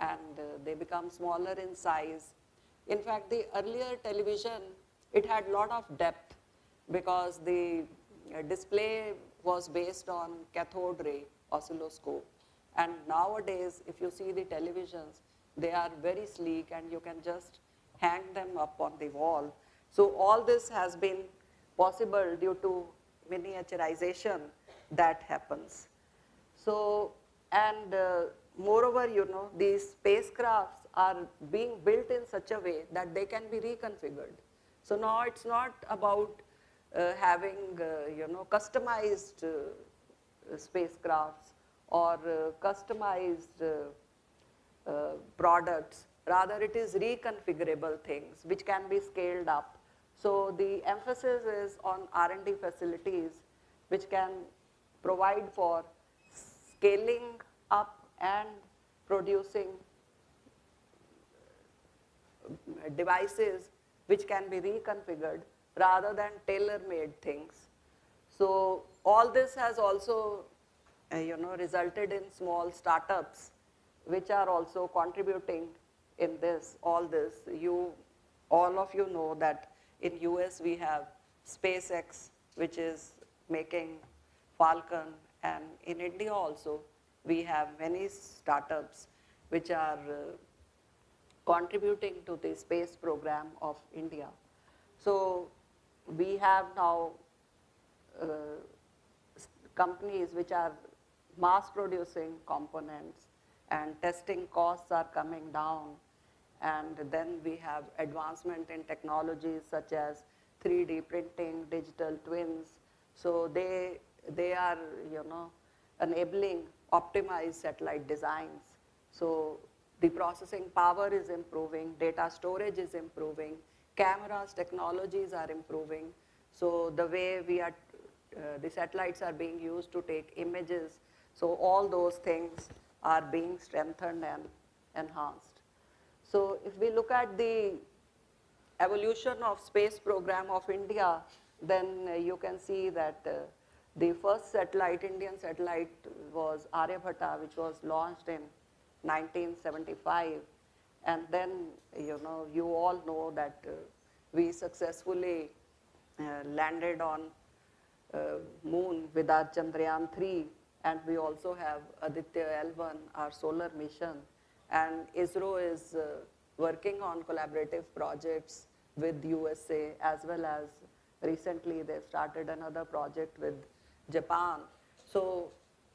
and they become smaller in size. In fact, the earlier television, it had a lot of depth because the display was based on cathode ray oscilloscope. And nowadays, if you see the televisions, they are very sleek and you can just hang them up on the wall. So all this has been possible due to miniaturization that happens. So, and moreover, these spacecrafts are being built in such a way that they can be reconfigured. So now it's not about having, customized spacecrafts or customized products. Rather, it is reconfigurable things which can be scaled up. So the emphasis is on R&D facilities which can provide for scaling up and producing devices which can be reconfigured rather than tailor-made things. So all this has also resulted in small startups which are also contributing in this, all this. All of you know that in US we have SpaceX, which is making Falcon, and in India also we have many startups which are contributing to the space program of India. So we have now companies which are mass producing components, and testing costs are coming down. And then we have advancement in technologies such as 3D printing, digital twins. So they are, enabling optimized satellite designs. So the processing power is improving, data storage is improving, cameras, technologies are improving. So the way the satellites are being used to take images, so all those things are being strengthened and enhanced. So if we look at the evolution of space program of India, then you can see that the first satellite, Indian satellite, was Aryabhatta, which was launched in 1975. And then, you all know that we successfully landed on moon with our Chandrayaan-3, and we also have Aditya L1, our solar mission. And ISRO is working on collaborative projects with USA, as well as recently they've started another project with Japan. So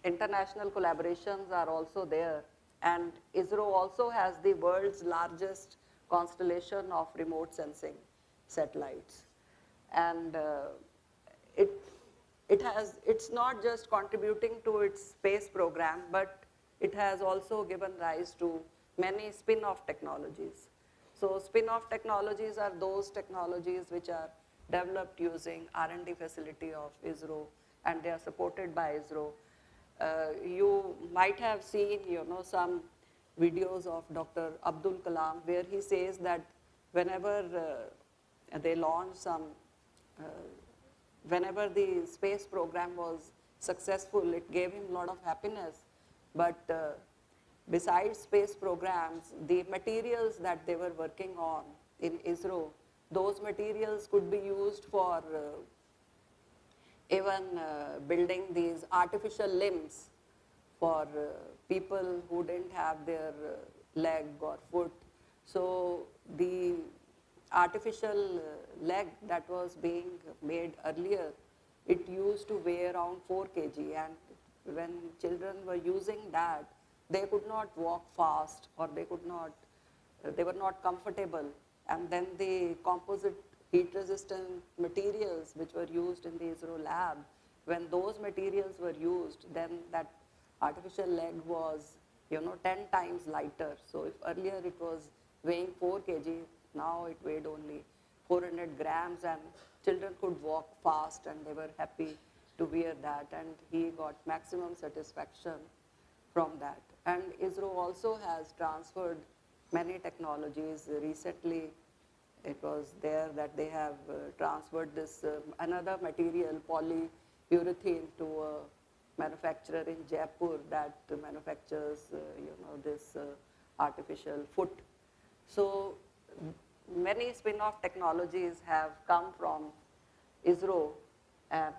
international collaborations are also there. And ISRO also has the world's largest constellation of remote sensing satellites. And it's not just contributing to its space program, but it has also given rise to many spin-off technologies. So spin-off technologies are those technologies which are developed using R&D facility of ISRO, and they are supported by ISRO. You might have seen, some videos of Dr. Abdul Kalam, where he says that whenever they launch whenever the space program was successful, it gave him a lot of happiness. But besides space programs, the materials that they were working on in ISRO, those materials could be used for even building these artificial limbs for people who didn't have their leg or foot. So the artificial leg that was being made earlier, it used to weigh around 4 kg, and when children were using that, they could not walk fast, or they were not comfortable. And then the composite heat resistant materials which were used in the ISRO lab, when those materials were used, then that artificial leg was 10 times lighter. So if earlier it was weighing 4 kg, now it weighed only 400 grams, and children could walk fast, and they were happy to wear that, and he got maximum satisfaction from that. And ISRO also has transferred many technologies. Recently, it was there that they have transferred this another material, polyurethane, to a manufacturer in Jaipur that manufactures this artificial foot. So many spin-off technologies have come from ISRO, and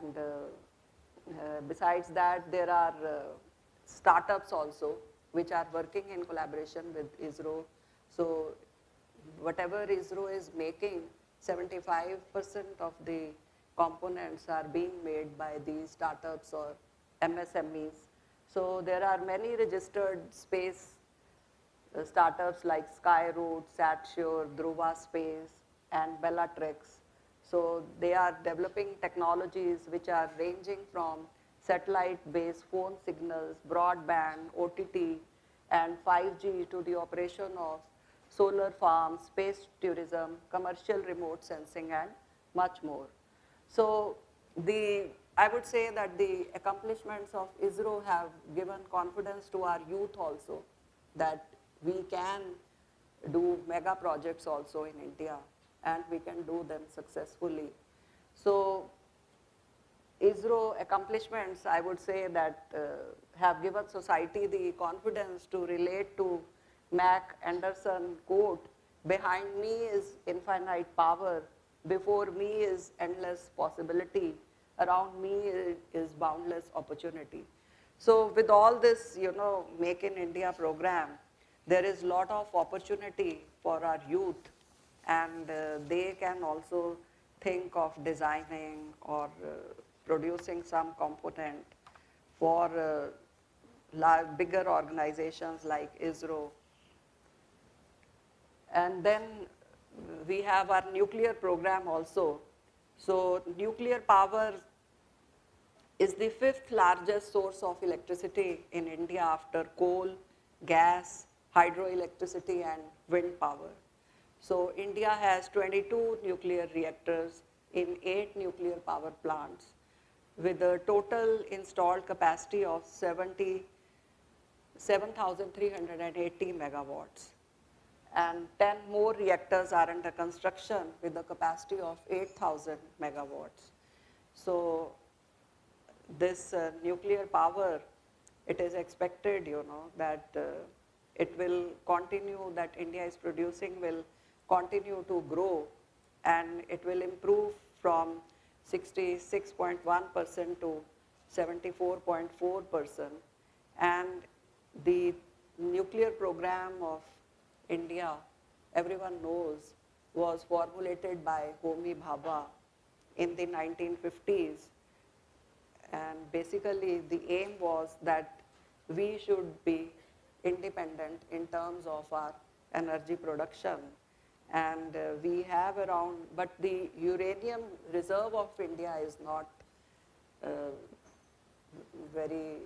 besides that, there are startups also which are working in collaboration with ISRO. So whatever ISRO is making, 75% of the components are being made by these startups or MSMEs. So there are many registered space startups like Skyroot, SatSure, Dhruva Space, and Bellatrix. So they are developing technologies which are ranging from satellite-based phone signals, broadband, OTT, and 5G to the operation of solar farms, space tourism, commercial remote sensing, and much more. So the I would say that the accomplishments of ISRO have given confidence to our youth also that we can do mega projects also in India and we can do them successfully. So ISRO accomplishments, I would say that have given society the confidence to relate to Mac Anderson quote, behind me is infinite power, before me is endless possibility, around me is boundless opportunity. So with all this, Make in India program, there is lot of opportunity for our youth, and they can also think of designing or producing some component for bigger organizations like ISRO. And then we have our nuclear program also. So nuclear power is the 5th largest source of electricity in India after coal, gas, hydroelectricity and wind power. So India has 22 nuclear reactors in 8 nuclear power plants with a total installed capacity of 7,380 megawatts. And 10 more reactors are under construction with a capacity of 8,000 megawatts. So this nuclear power, it is expected, that it will continue, that India is producing will continue to grow, and it will improve from 66.1% to 74.4%. And the nuclear program of India, everyone knows, was formulated by Homi Bhabha in the 1950s. And basically the aim was that we should be independent in terms of our energy production. And we have around, but the uranium reserve of India is not very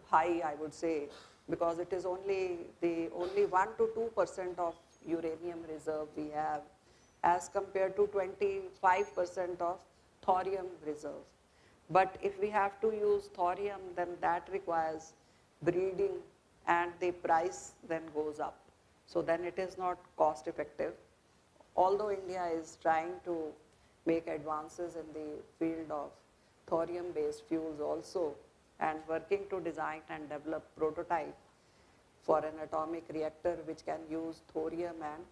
high, I would say, because it is only 1 to 2% of uranium reserve we have as compared to 25% of thorium reserve. But if we have to use thorium, then that requires breeding and the price then goes up. So then it is not cost effective. Although India is trying to make advances in the field of thorium-based fuels also, and working to design and develop prototype for an atomic reactor which can use thorium and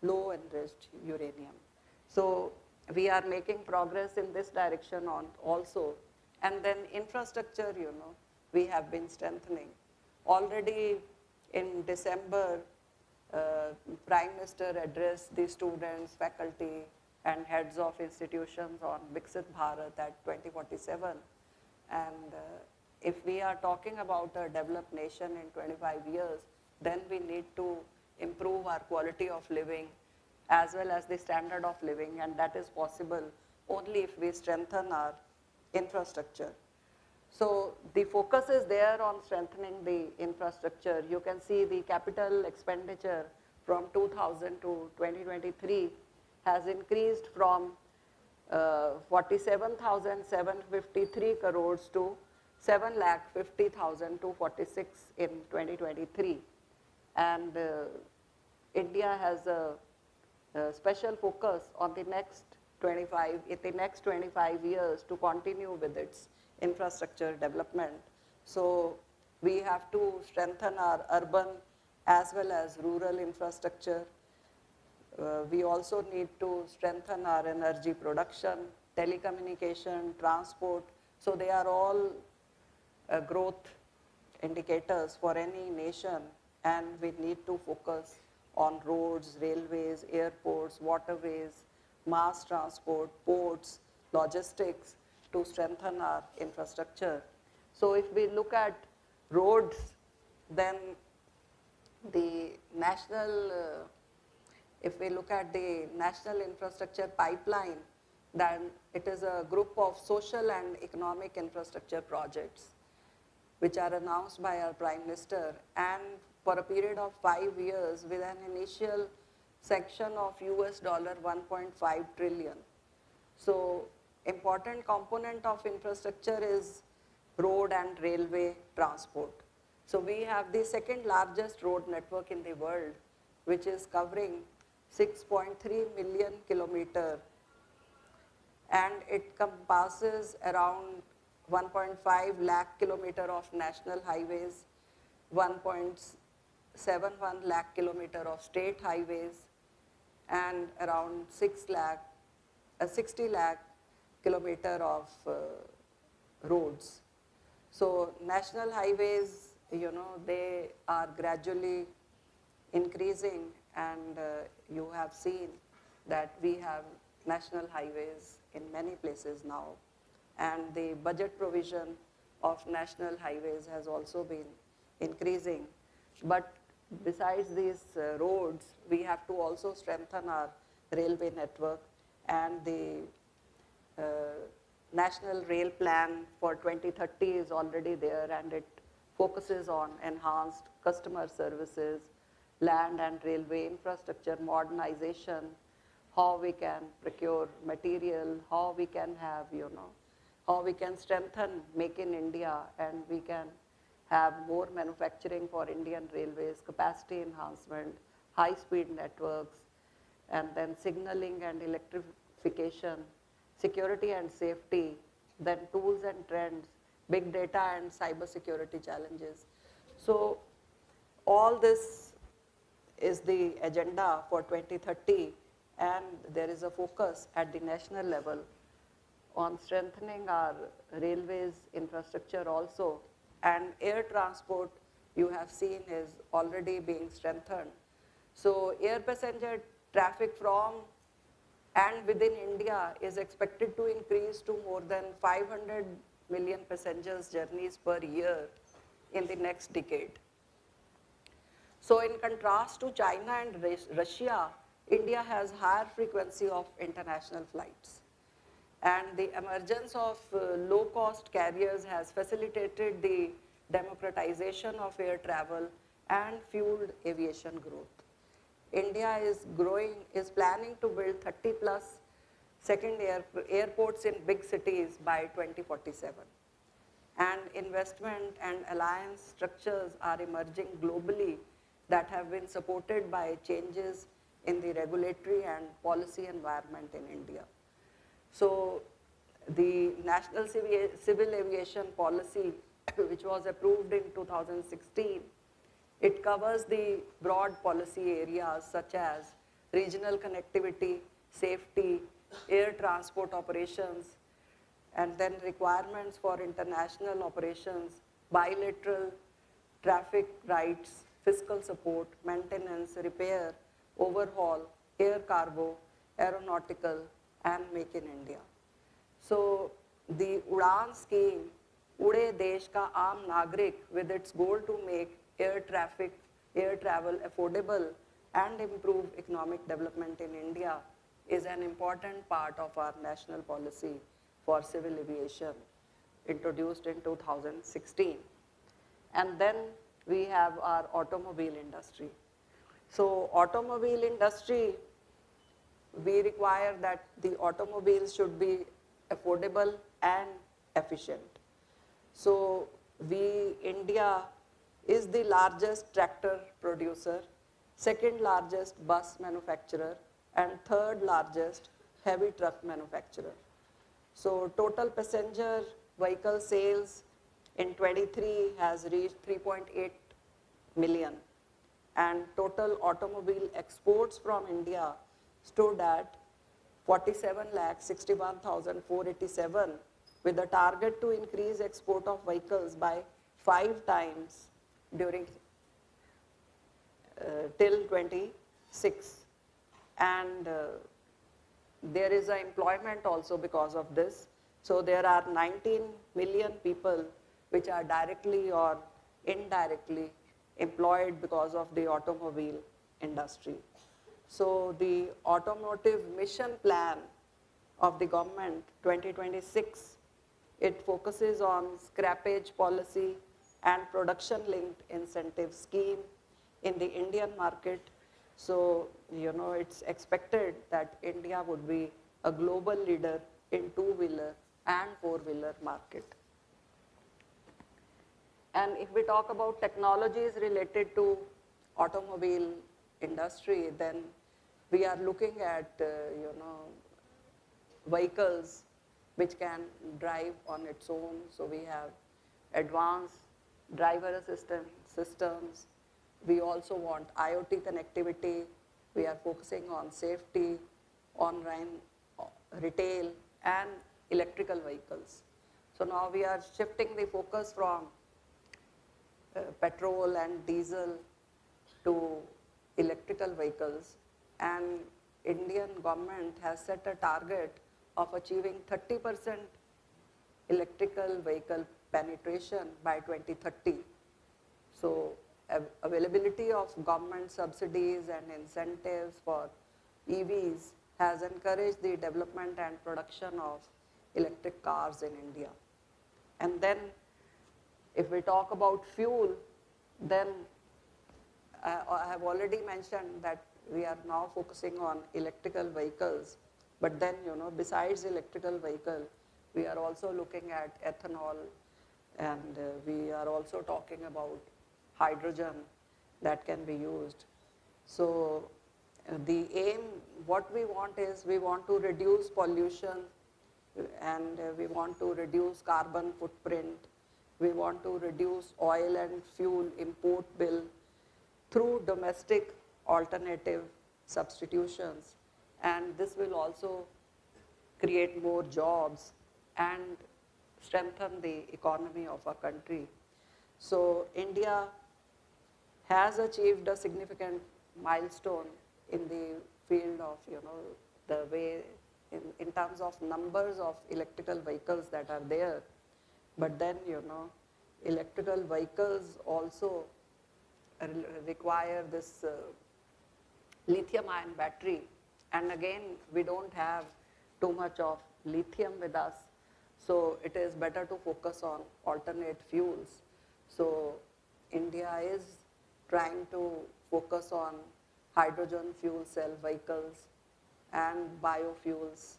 low enriched uranium. So we are making progress in this direction on also. And then infrastructure, we have been strengthening. Already in December, Prime Minister addressed the students, faculty and heads of institutions on Viksit Bharat at 2047. And if we are talking about a developed nation in 25 years, then we need to improve our quality of living as well as the standard of living, and that is possible only if we strengthen our infrastructure. So the focus is there on strengthening the infrastructure. You can see the capital expenditure from 2000 to 2023 has increased from 47,753 crores to 7,50,000 to 46 in 2023. And India has a special focus on the next 25 years to continue with its infrastructure development. So we have to strengthen our urban as well as rural infrastructure. We also need to strengthen our energy production, telecommunication, transport. So they are all growth indicators for any nation, and we need to focus on roads, railways, airports, waterways, mass transport, ports, logistics to strengthen our infrastructure. So if we look at roads, then the if we look at the national infrastructure pipeline, then it is a group of social and economic infrastructure projects which are announced by our Prime Minister, and for a period of 5 years with an initial section of $1.5 trillion. So important component of infrastructure is road and railway transport. So we have the second largest road network in the world, which is covering 6.3 million kilometer, and it compasses around 1.5 lakh kilometer of national highways, 1.71 lakh kilometer of state highways, and around 60 lakh kilometer of roads. So national highways, you know, they are gradually increasing, and you have seen that we have national highways in many places now, and the budget provision of national highways has also been increasing. But besides these roads, we have to also strengthen our railway network, and the National Rail Plan for 2030 is already there, and it focuses on enhanced customer services, land and railway infrastructure modernization, how we can procure material, how we can have, you know, how we can strengthen Make in India, and we can have more manufacturing for Indian railways, capacity enhancement, high-speed networks, and then signaling and electrification, security and safety, then tools and trends, big data and cyber security challenges. So all this is the agenda for 2030, and there is a focus at the national level on strengthening our railways infrastructure also, and air transport, you have seen, is already being strengthened. So air passenger traffic from and within India is expected to increase to more than 500 million passengers journeys per year in the next decade. So in contrast to China and Russia, India has higher frequency of international flights. And the emergence of low-cost carriers has facilitated the democratization of air travel and fueled aviation growth. India is planning to build 30 plus second airports in big cities by 2047. And investment and alliance structures are emerging globally that have been supported by changes in the regulatory and policy environment in India. So the National Civil Aviation Policy, which was approved in 2016, it covers the broad policy areas such as regional connectivity, safety, air transport operations, and then requirements for international operations, bilateral traffic rights, fiscal support, maintenance, repair, overhaul, air cargo, aeronautical, and Make in India. So the Udan scheme, Ude Desh Ka Aam Nagrik, with its goal to make air travel affordable and improve economic development in India, is an important part of our national policy for civil aviation, introduced in 2016. And then we have our automobile industry. So automobile industry, we require that the automobiles should be affordable and efficient. So India is the largest tractor producer, second largest bus manufacturer, and third largest heavy truck manufacturer. So total passenger vehicle sales in 23 has reached 3.8 million, and total automobile exports from India stood at 47,61,487, with a target to increase export of vehicles by 5 times during till 26. And there is an employment also because of this. So there are 19 million people which are directly or indirectly employed because of the automobile industry. So the automotive mission plan of the government 2026, it focuses on scrappage policy and production linked incentive scheme in the Indian market. So, you know, it's expected that India would be a global leader in two-wheeler and four-wheeler market. And if we talk about technologies related to automobile industry, then we are looking at, vehicles which can drive on its own. So we have advanced driver assistance systems. We also want IoT connectivity. We are focusing on safety, online retail, and electrical vehicles. So now we are shifting the focus from petrol and diesel to electrical vehicles, and Indian government has set a target of achieving 30% electrical vehicle penetration by 2030. So availability of government subsidies and incentives for EVs has encouraged the development and production of electric cars in India. And then if we talk about fuel, then I have already mentioned that we are now focusing on electrical vehicles. But then, besides electrical vehicle, we are also looking at ethanol, and we are also talking about hydrogen that can be used. So the aim, what we want is, we want to reduce pollution, and we want to reduce carbon footprint. We want to reduce oil and fuel import bill through domestic alternative substitutions. And this will also create more jobs and strengthen the economy of our country. So India has achieved a significant milestone in the field of, the way, in terms of numbers of electrical vehicles that are there. But then, electrical vehicles also require this lithium-ion battery. And again, we don't have too much of lithium with us. So it is better to focus on alternate fuels. So India is trying to focus on hydrogen fuel cell vehicles and biofuels,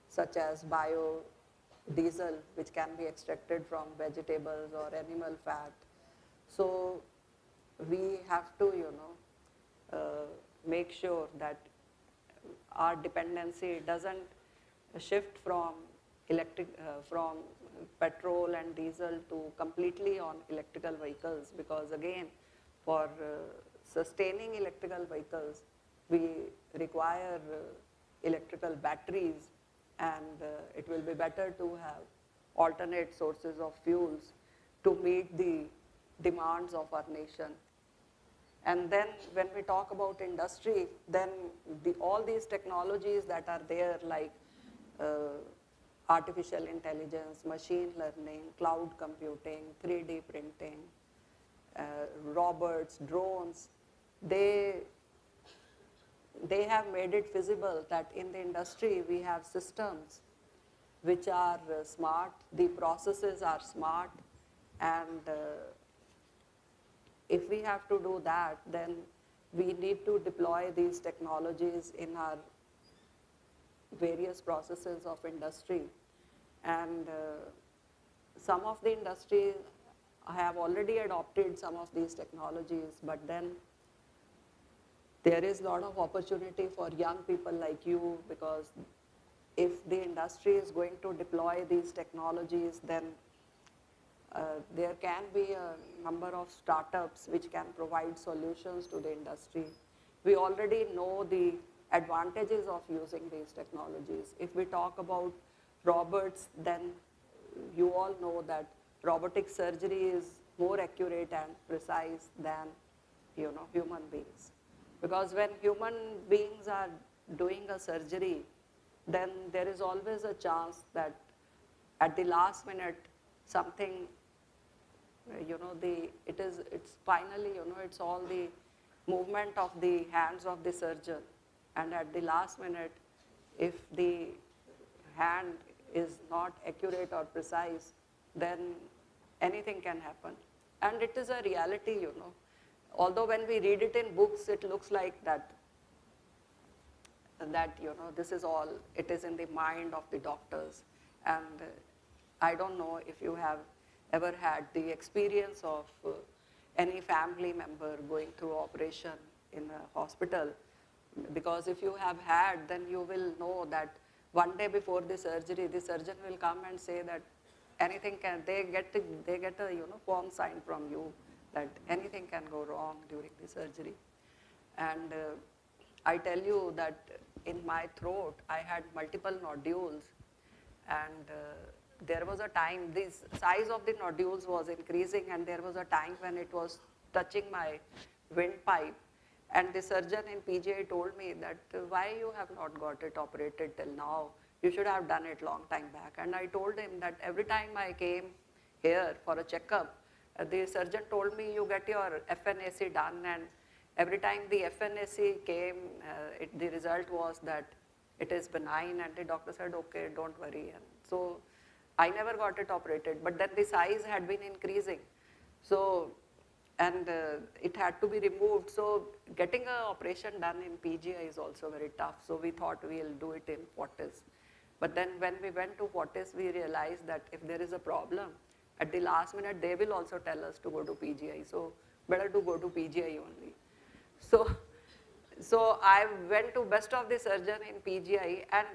such as biodiesel, which can be extracted from vegetables or animal fat. So we have to, make sure that our dependency doesn't shift from from petrol and diesel to completely on electrical vehicles, because again, for sustaining electrical vehicles, we require electrical batteries, and it will be better to have alternate sources of fuels to meet the demands of our nation. And then when we talk about industry, then all these technologies that are there, like artificial intelligence, machine learning, cloud computing, 3D printing, robots, drones, they have made it feasible that in the industry we have systems which are smart, the processes are smart, and if we have to do that, then we need to deploy these technologies in our various processes of industry. And some of the industries have already adopted some of these technologies, but then there is a lot of opportunity for young people like you, because if the industry is going to deploy these technologies, then there can be a number of startups which can provide solutions to the industry. We already know the advantages of using these technologies. If we talk about robots, then you all know that robotic surgery is more accurate and precise than human beings. Because when human beings are doing a surgery, then there is always a chance that at the last minute something, it's finally, it's all the movement of the hands of the surgeon. And at the last minute, if the hand is not accurate or precise, then anything can happen. And it is a reality, Although when we read it in books, it looks like that that, this is all, it is in the mind of the doctors. And I don't know if you have ever had the experience of any family member going through operation in a hospital, because if you have had, then you will know that one day before the surgery, the surgeon will come and say that anything can, they get a form signed from you that anything can go wrong during the surgery. And I tell you that in my throat, I had multiple nodules, and there was a time, the size of the nodules was increasing, and there was a time when it was touching my windpipe. And the surgeon in PGI told me that why you have not got it operated till now? You should have done it long time back. And I told him that every time I came here for a checkup, the surgeon told me you get your FNAC done, and every time the FNAC came, the result was that it is benign, and the doctor said, okay, don't worry. And so I never got it operated, but then the size had been increasing. So, and it had to be removed. So getting an operation done in PGI is also very tough. So we thought we'll do it in Fortis. But then when we went to Fortis, we realized that if there is a problem, at the last minute, they will also tell us to go to PGI. So better to go to PGI only. So I went to best of the surgeon in PGI, and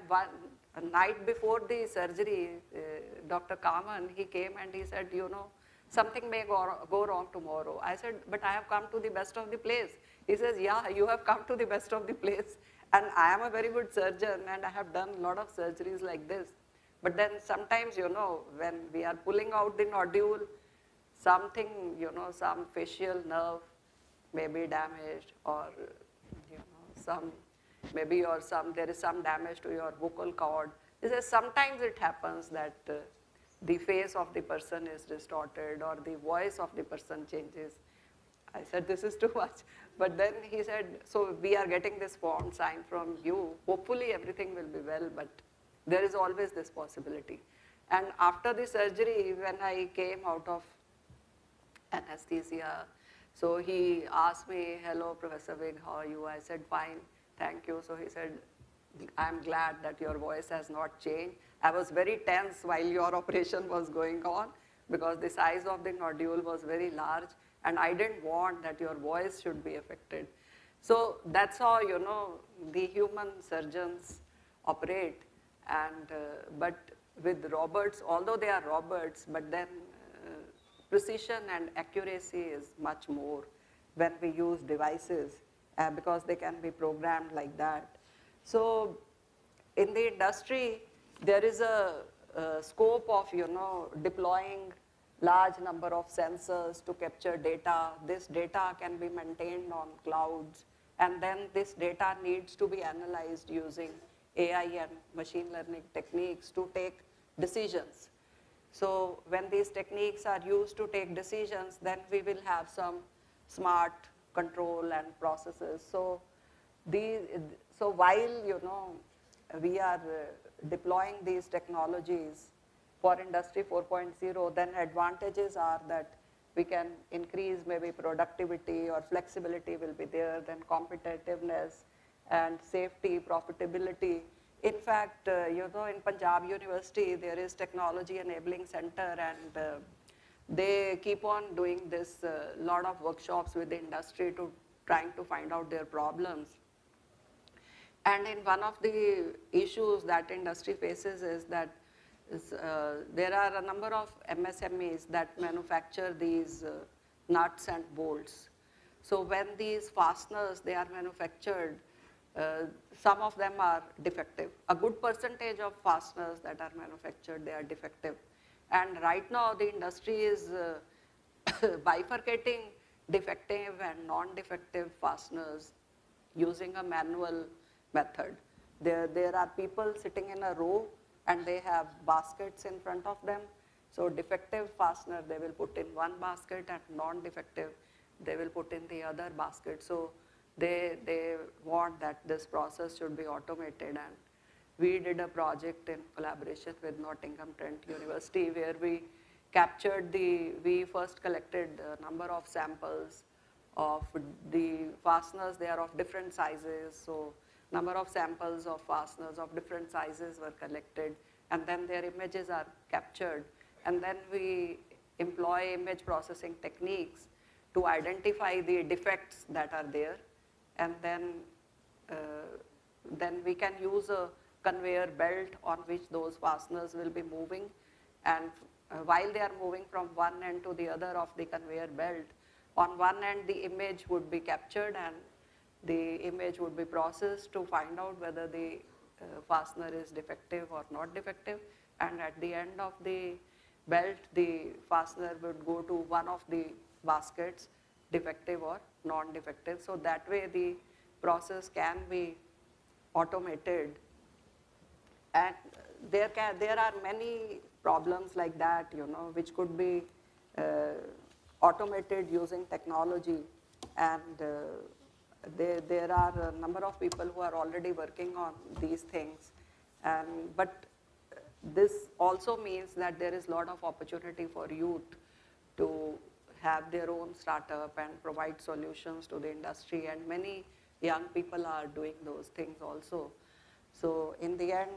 a night before the surgery, Dr. Kaman, he came and he said, something may go wrong tomorrow. I said, but I have come to the best of the place. He says, yeah, you have come to the best of the place. And I am a very good surgeon, and I have done a lot of surgeries like this. But then sometimes, when we are pulling out the nodule, something, some facial nerve may be damaged, or, there is some damage to your vocal cord. He says sometimes it happens that the face of the person is distorted, or the voice of the person changes. I said, this is too much. But then he said, so we are getting this form signed from you. Hopefully everything will be well, but there is always this possibility. And after the surgery, when I came out of anesthesia, so he asked me, hello, Professor Vig, how are you? I said, fine, thank you. So he said, I'm glad that your voice has not changed. I was very tense while your operation was going on, because the size of the nodule was very large, and I didn't want that your voice should be affected. So that's how, the human surgeons operate. And, but with robots, although they are robots, but then precision and accuracy is much more when we use devices, because they can be programmed like that. So in the industry, there is a scope of, deploying large number of sensors to capture data. This data can be maintained on clouds, and then this data needs to be analyzed using AI and machine learning techniques to take decisions. So when these techniques are used to take decisions, then we will have some smart control and processes. So while, we are deploying these technologies for Industry 4.0, then advantages are that we can increase maybe productivity, or flexibility will be there, then competitiveness and safety, profitability. In fact, in Punjab University, there is Technology Enabling Center, and they keep on doing this lot of workshops with the industry to trying to find out their problems. And in one of the issues that industry faces is that there are a number of MSMEs that manufacture these nuts and bolts. So when these fasteners, they are manufactured, some of them are defective. A good percentage of fasteners that are manufactured, they are defective. And right now the industry is bifurcating defective and non-defective fasteners using a manual method. There are people sitting in a row, and they have baskets in front of them. So defective fastener, they will put in one basket, and non-defective, they will put in the other basket. So they want that this process should be automated. And we did a project in collaboration with Nottingham Trent University, where we first collected a number of samples of the fasteners. They are of different sizes. So number of samples of fasteners of different sizes were collected, and then their images are captured. And then we employ image processing techniques to identify the defects that are there, and then we can use a conveyor belt on which those fasteners will be moving, and while they are moving from one end to the other of the conveyor belt, on one end the image would be captured and the image would be processed to find out whether the fastener is defective or not defective, and at the end of the belt the fastener would go to one of the baskets, defective or non-defective. So that way the process can be automated, and there are many problems like that, which could be automated using technology, and there are a number of people who are already working on these things, but this also means that there is a lot of opportunity for youth to have their own startup and provide solutions to the industry, and many young people are doing those things also. So in the end,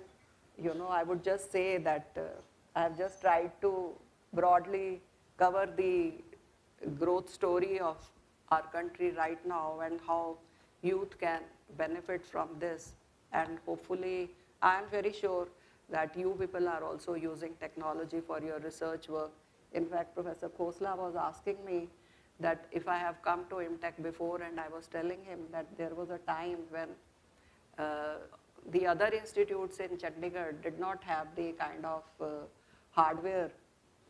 I would just say that I have just tried to broadly cover the growth story of our country right now and how youth can benefit from this. And hopefully, I am very sure that you people are also using technology for your research work. In fact, Professor Khosla was asking me that if I have come to IMTech before, and I was telling him that there was a time when the other institutes in Chandigarh did not have the kind of hardware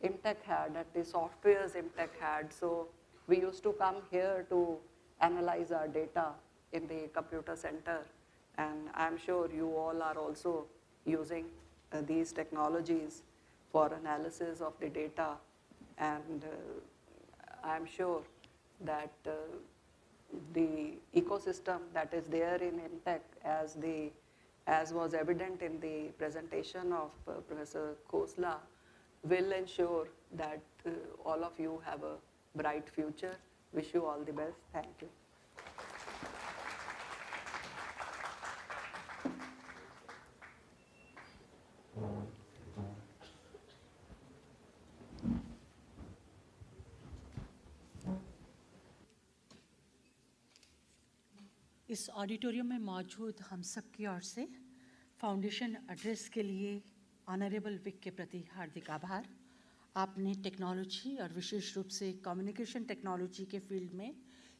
IMTech had and the softwares IMTech had. So we used to come here to analyze our data in the computer center, and I'm sure you all are also using these technologies for analysis of the data, and I'm sure that the ecosystem that is there in IMTech, as was evident in the presentation of Professor Khosla, will ensure that all of you have a bright future. Wish you all the best. Thank you. इस auditorium में मौजूद हम सब की ओर से foundation address के लिए honourable Wick के प्रति हार्दिक आभार। आपने टेक्नोलॉजी और विशेष रूप से कम्युनिकेशन टेक्नोलॉजी के फील्ड में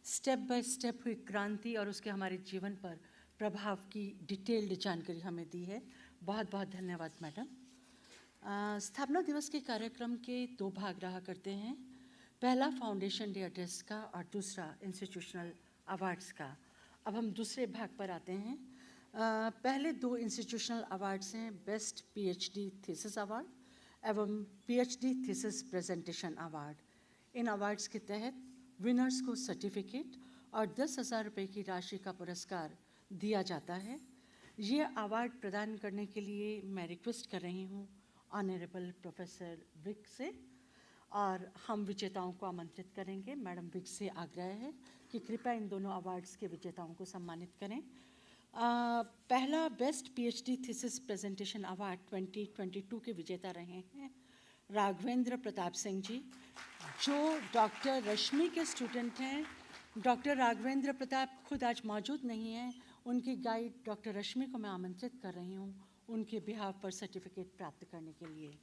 स्टेप बाय स्टेप हुई क्रांति और उसके हमारे जीवन पर प्रभाव की डिटेल्ड जानकारी हमें दी है। बहुत बहुत धन्यवाद मैडम। स्थापना दिवस के कार्यक्रम के दो भाग रहा करते हैं, पहला फाउंडेशन डे एड्रेस का और दूसरा इंस्टीट्यूशनल अवार्ड्स का। अब हम दूसरे भाग पर आते हैं। पहले दो इंस्टीट्यूशनल अवार्ड्स हैं, बेस्ट पीएचडी थीसिस अवार्ड एवं पीएचडी थीसिस प्रेजेंटेशन अवार्ड। इन अवार्ड्स के तहत विनर्स को सर्टिफिकेट और 10,000 रुपये की राशि का पुरस्कार दिया जाता है। ये अवार्ड प्रदान करने के लिए मैं रिक्वेस्ट कर रही हूँ ऑनरेबल प्रोफेसर विक से, और हम विजेताओं को आमंत्रित करेंगे। मैडम विक से आग्रह है कि कृपया इन दोनों अवार्ड्स के विजेताओं को सम्मानित करें। पहला best PhD thesis presentation award 2022 के विजेता रहे हैं राघवेंद्र प्रताप सिंह जी, जो डॉक्टर रश्मि के स्टूडेंट हैं। डॉक्टर राघवेंद्र प्रताप खुद आज मौजूद नहीं हैं, उनकी गाइड डॉक्टर रश्मि को मैं आमंत्रित कर रही हूँ उनके बिहाफ पर सर्टिफिकेट प्राप्त करने के लिए।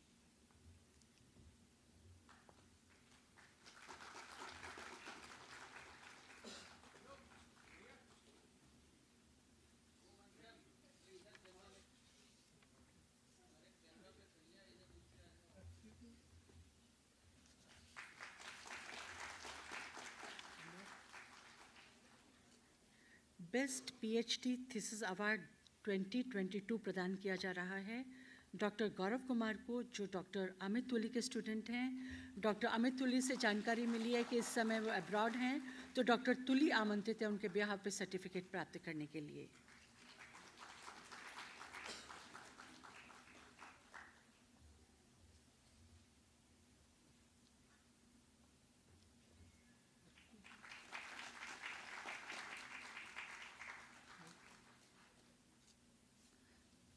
बेस्ट पीएचडी थीसिस अवार्ड 2022 प्रदान किया जा रहा है डॉक्टर गौरव कुमार को, जो डॉक्टर अमित तुली के स्टूडेंट हैं। डॉक्टर अमित तुली से जानकारी मिली है कि इस समय वो अब्रॉड हैं, तो डॉक्टर तुली आमंत्रित है उनके बिहाफ पे सर्टिफिकेट प्राप्त करने के लिए।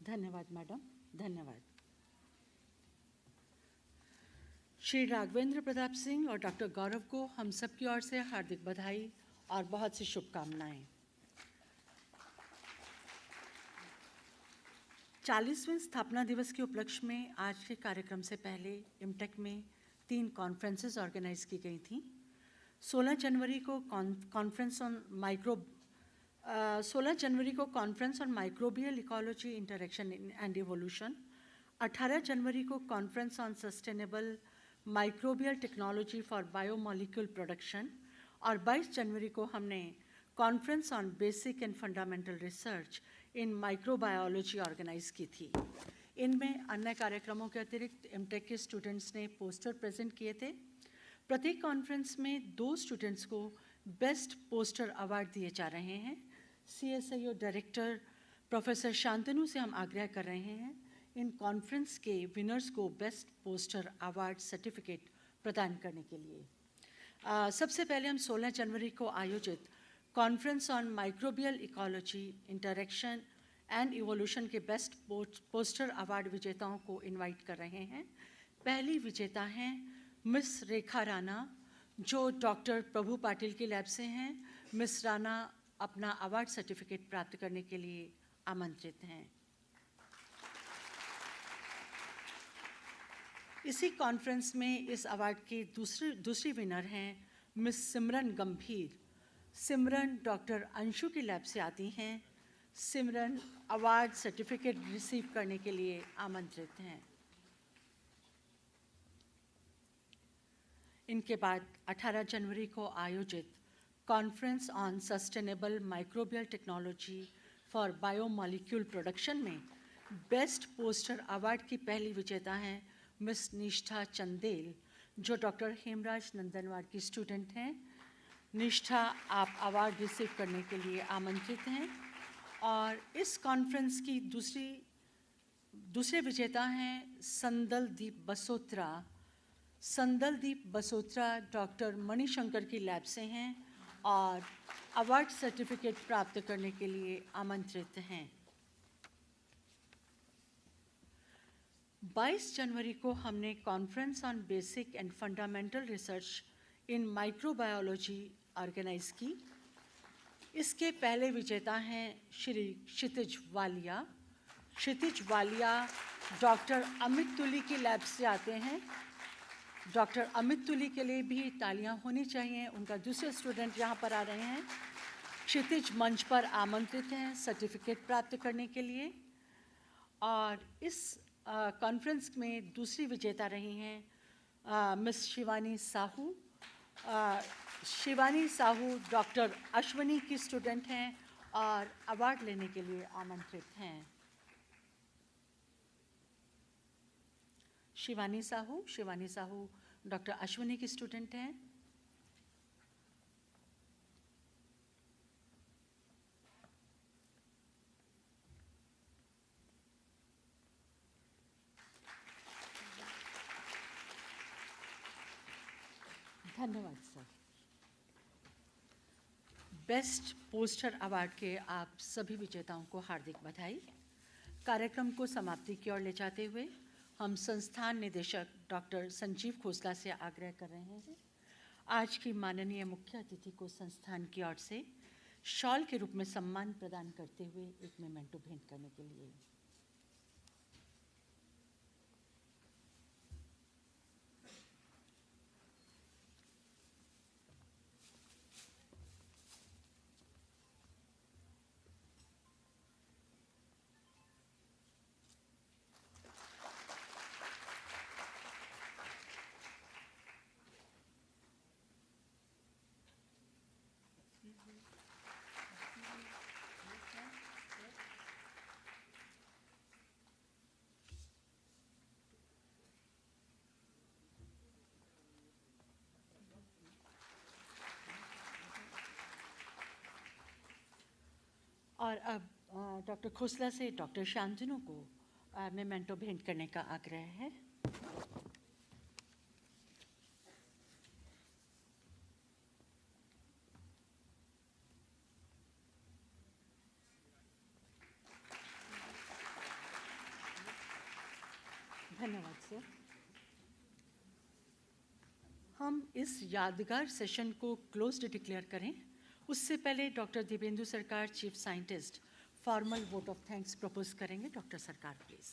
धन्यवाद मैडम, धन्यवाद। श्री राघवेंद्र प्रताप सिंह और डॉक्टर गौरव को हम सब की ओर से हार्दिक बधाई और बहुत सी शुभकामनाएं। 40वें स्थापना दिवस के उपलक्ष्य में आज के कार्यक्रम से पहले इमटेक में 3 कॉन्फ्रेंसेस ऑर्गेनाइज की गई थीं। 16 जनवरी को conference on microbial ecology interaction and evolution, 18 जनवरी को conference on sustainable microbial technology for biomolecule production और 22 जनवरी को हमने conference on basic and fundamental research in microbiology organize की थी। इनमें अन्य कार्यक्रमों के अतिरिक्त एमटेक के स्टूडेंट्स ने पोस्टर प्रेजेंट किए थे। प्रत्येक कॉन्फ्रेंस में 2 स्टूडेंट्स को बेस्ट पोस्टर अवार्ड दिए जा रहे हैं। CSIO डायरेक्टर प्रोफेसर शांतनु से हम आग्रह कर रहे हैं इन कॉन्फ्रेंस के विनर्स को बेस्ट पोस्टर अवार्ड सर्टिफिकेट प्रदान करने के लिए। सबसे पहले हम 16 जनवरी को आयोजित conference on microbial ecology interaction and evolution के बेस्ट पोस्टर अवार्ड विजेताओं को इनवाइट कर रहे हैं। पहली विजेता हैं मिस रेखा राणा, जो डॉक्टर प्रभु पाटिल की लैब से हैं। मिस राणा अपना अवार्ड सर्टिफिकेट प्राप्त करने के लिए आमंत्रित हैं। इसी कॉन्फ्रेंस में इस अवार्ड की दूसरी विनर हैं मिस सिमरन गंभीर। सिमरन डॉक्टर अंशु की लैब से आती हैं। सिमरन अवार्ड सर्टिफिकेट रिसीव करने के लिए आमंत्रित हैं। इनके बाद 18 जनवरी को आयोजित conference on sustainable microbial technology for biomolecule production में बेस्ट पोस्टर अवार्ड की पहली विजेता हैं मिस निष्ठा चंदेल, जो डॉक्टर हेमराज नंदनवार की स्टूडेंट हैं। निष्ठा, आप अवार्ड रिसीव करने के लिए आमंत्रित हैं। और इस कॉन्फ्रेंस की दूसरे विजेता हैं संदलदीप बसोत्रा। संदलदीप बसोत्रा डॉक्टर मणिशंकर की लैब से हैं और अवार्ड सर्टिफिकेट प्राप्त करने के लिए आमंत्रित हैं। 22 जनवरी को हमने conference on basic and fundamental research in microbiology organize की। इसके पहले विजेता हैं श्री क्षितिज वालिया। क्षितिज वालिया डॉक्टर अमित तुली की लैब से आते हैं। डॉक्टर अमित तुली के लिए भी तालियां होनी चाहिए। उनका दूसरे स्टूडेंट यहाँ पर आ रहे हैं। क्षितिज मंच पर आमंत्रित हैं सर्टिफिकेट प्राप्त करने के लिए। और इस कॉन्फ्रेंस में दूसरी विजेता रही हैं मिस शिवानी साहू। शिवानी साहू डॉक्टर अश्वनी की स्टूडेंट हैं और अवार्ड लेने के लिए आमंत्रित हैं। शिवानी साहू डॉक्टर अश्वनी की स्टूडेंट हैं। धन्यवाद सर। बेस्ट पोस्टर अवार्ड के आप सभी विजेताओं को हार्दिक बधाई। कार्यक्रम को समाप्ति की ओर ले जाते हुए हम संस्थान निदेशक डॉक्टर संजीव खोसला से आग्रह कर रहे हैं आज की माननीय मुख्य अतिथि को संस्थान की ओर से शॉल के रूप में सम्मान प्रदान करते हुए एक मेमेंटो भेंट करने के लिए। और अब डॉक्टर खोसला से डॉक्टर शांतनु को मेमेंटो भेंट करने का आग्रह है। हम इस यादगार सेशन को क्लोज्ड डिक्लेयर करें, उससे पहले डॉक्टर दिव्येंदु सरकार, chief scientist, formal vote of thanks propose करेंगे. डॉक्टर सरकार, please.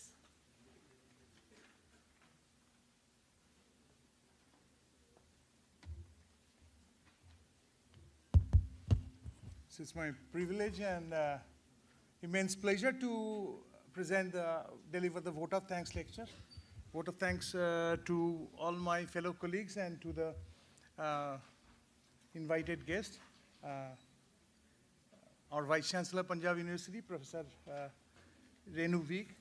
It's my privilege and immense pleasure to deliver the vote of thanks lecture. Vote of thanks to all my fellow colleagues and to the invited guest, our Vice Chancellor, Punjab University, Professor Renu Vig,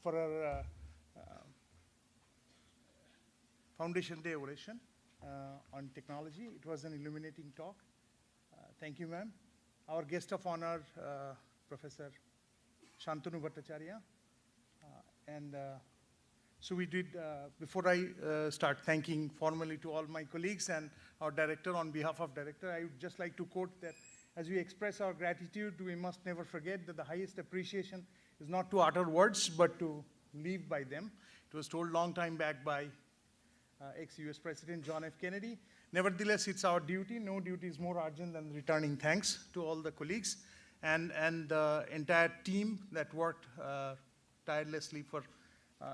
for our Foundation Day oration on technology. It was an illuminating talk. Thank you, ma'am. Our guest of honor, Professor Shantanu Bhattacharya. So we did, before I start thanking formally to all my colleagues and our director, on behalf of director, I would just like to quote that as we express our gratitude, we must never forget that the highest appreciation is not to utter words, but to live by them. It was told long time back by ex-US President John F. Kennedy. Nevertheless, it's our duty. No duty is more urgent than returning thanks to all the colleagues and the entire team that worked tirelessly for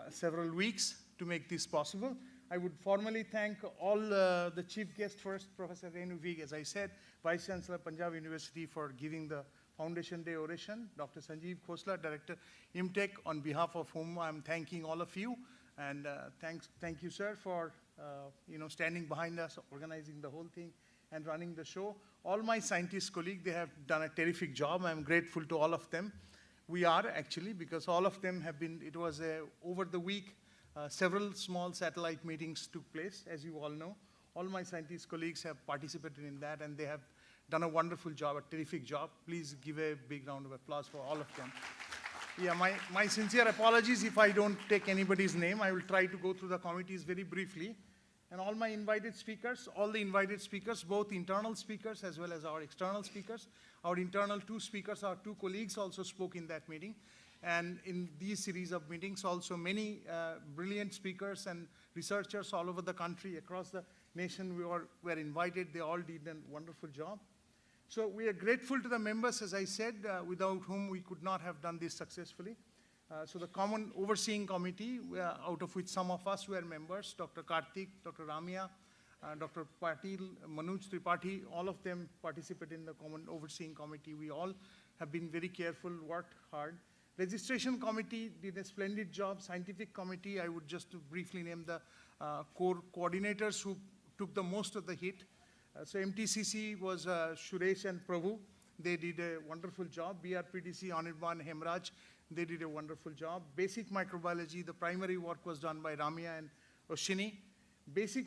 several weeks to make this possible. I would formally thank all the chief guests first, Professor Renu Vig, as I said, Vice Chancellor, Punjab University, for giving the Foundation Day oration, Dr. Sanjeev Khosla, Director, IMTech, on behalf of whom I'm thanking all of you. And thank you, sir, for standing behind us, organizing the whole thing, and running the show. All my scientist colleagues, they have done a terrific job. I'm grateful to all of them. We are actually, because all of them have been, it was over the week, several small satellite meetings took place, as you all know. All my scientist colleagues have participated in that, and they have done a wonderful job, a terrific job. Please give a big round of applause for all of them. Yeah, my sincere apologies if I don't take anybody's name. I will try to go through the committees very briefly. And all my invited speakers, all the invited speakers, both internal speakers as well as our external speakers. Our internal two speakers, our two colleagues also spoke in that meeting. And in these series of meetings, also many brilliant speakers and researchers all over the country, across the nation, were invited. They all did a wonderful job. So we are grateful to the members, as I said, without whom we could not have done this successfully. So the Common Overseeing Committee, out of which some of us were members, Dr. Karthik, Dr. Ramya, Dr. Patil, Manoj Tripathi, all of them participated in the Common Overseeing Committee. We all have been very careful, worked hard. Registration Committee did a splendid job. Scientific Committee, I would just briefly name the core coordinators who took the most of the hit. So MTCC was Suresh and Prabhu. They did a wonderful job. BRPDC, Anirban, Hemraj, they did a wonderful job. Basic microbiology, the primary work was done by Ramya and Oshini. Basic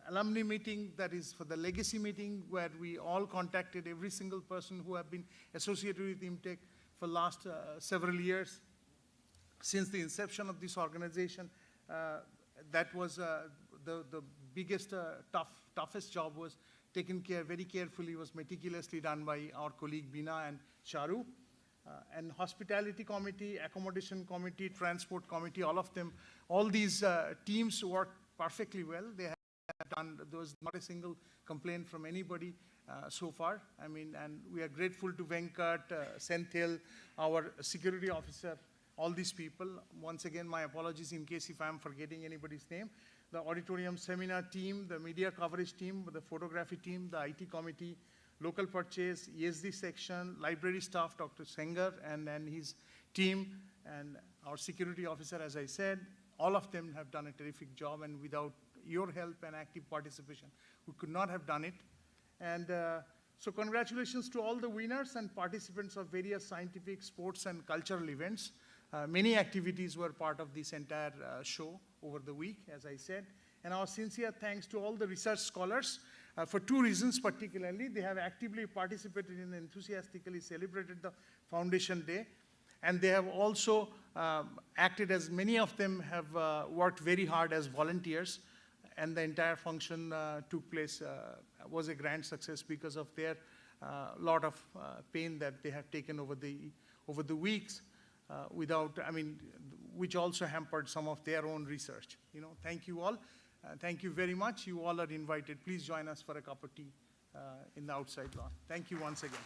alumni meeting, that is for the legacy meeting, where we all contacted every single person who have been associated with IMTech for last several years. Since the inception of this organization, that was the biggest, toughest job was taken care very carefully, was meticulously done by our colleague Bina and Charu. And Hospitality Committee, Accommodation Committee, Transport Committee, all of them, all these teams worked perfectly well. They have done, there was not a single complaint from anybody so far. I mean, and we are grateful to Venkat, Senthil, our security officer, all these people. Once again, my apologies in case if I'm forgetting anybody's name. The auditorium seminar team, the media coverage team, the photography team, the IT committee, local purchase, ESD section, library staff, Dr. Senger and his team, and our security officer, as I said, all of them have done a terrific job, and without your help and active participation, we could not have done it. And so congratulations to all the winners and participants of various scientific, sports, and cultural events. Many activities were part of this entire show over the week, as I said. And our sincere thanks to all the research scholars for two reasons particularly. They have actively participated and enthusiastically celebrated the Foundation Day. And they have also acted as, many of them have worked very hard as volunteers. And the entire function took place, was a grand success because of their lot of pain that they have taken over the weeks. which also hampered some of their own research. Thank you all. Thank you very much. You all are invited. Please join us for a cup of tea in the outside lawn. Thank you once again.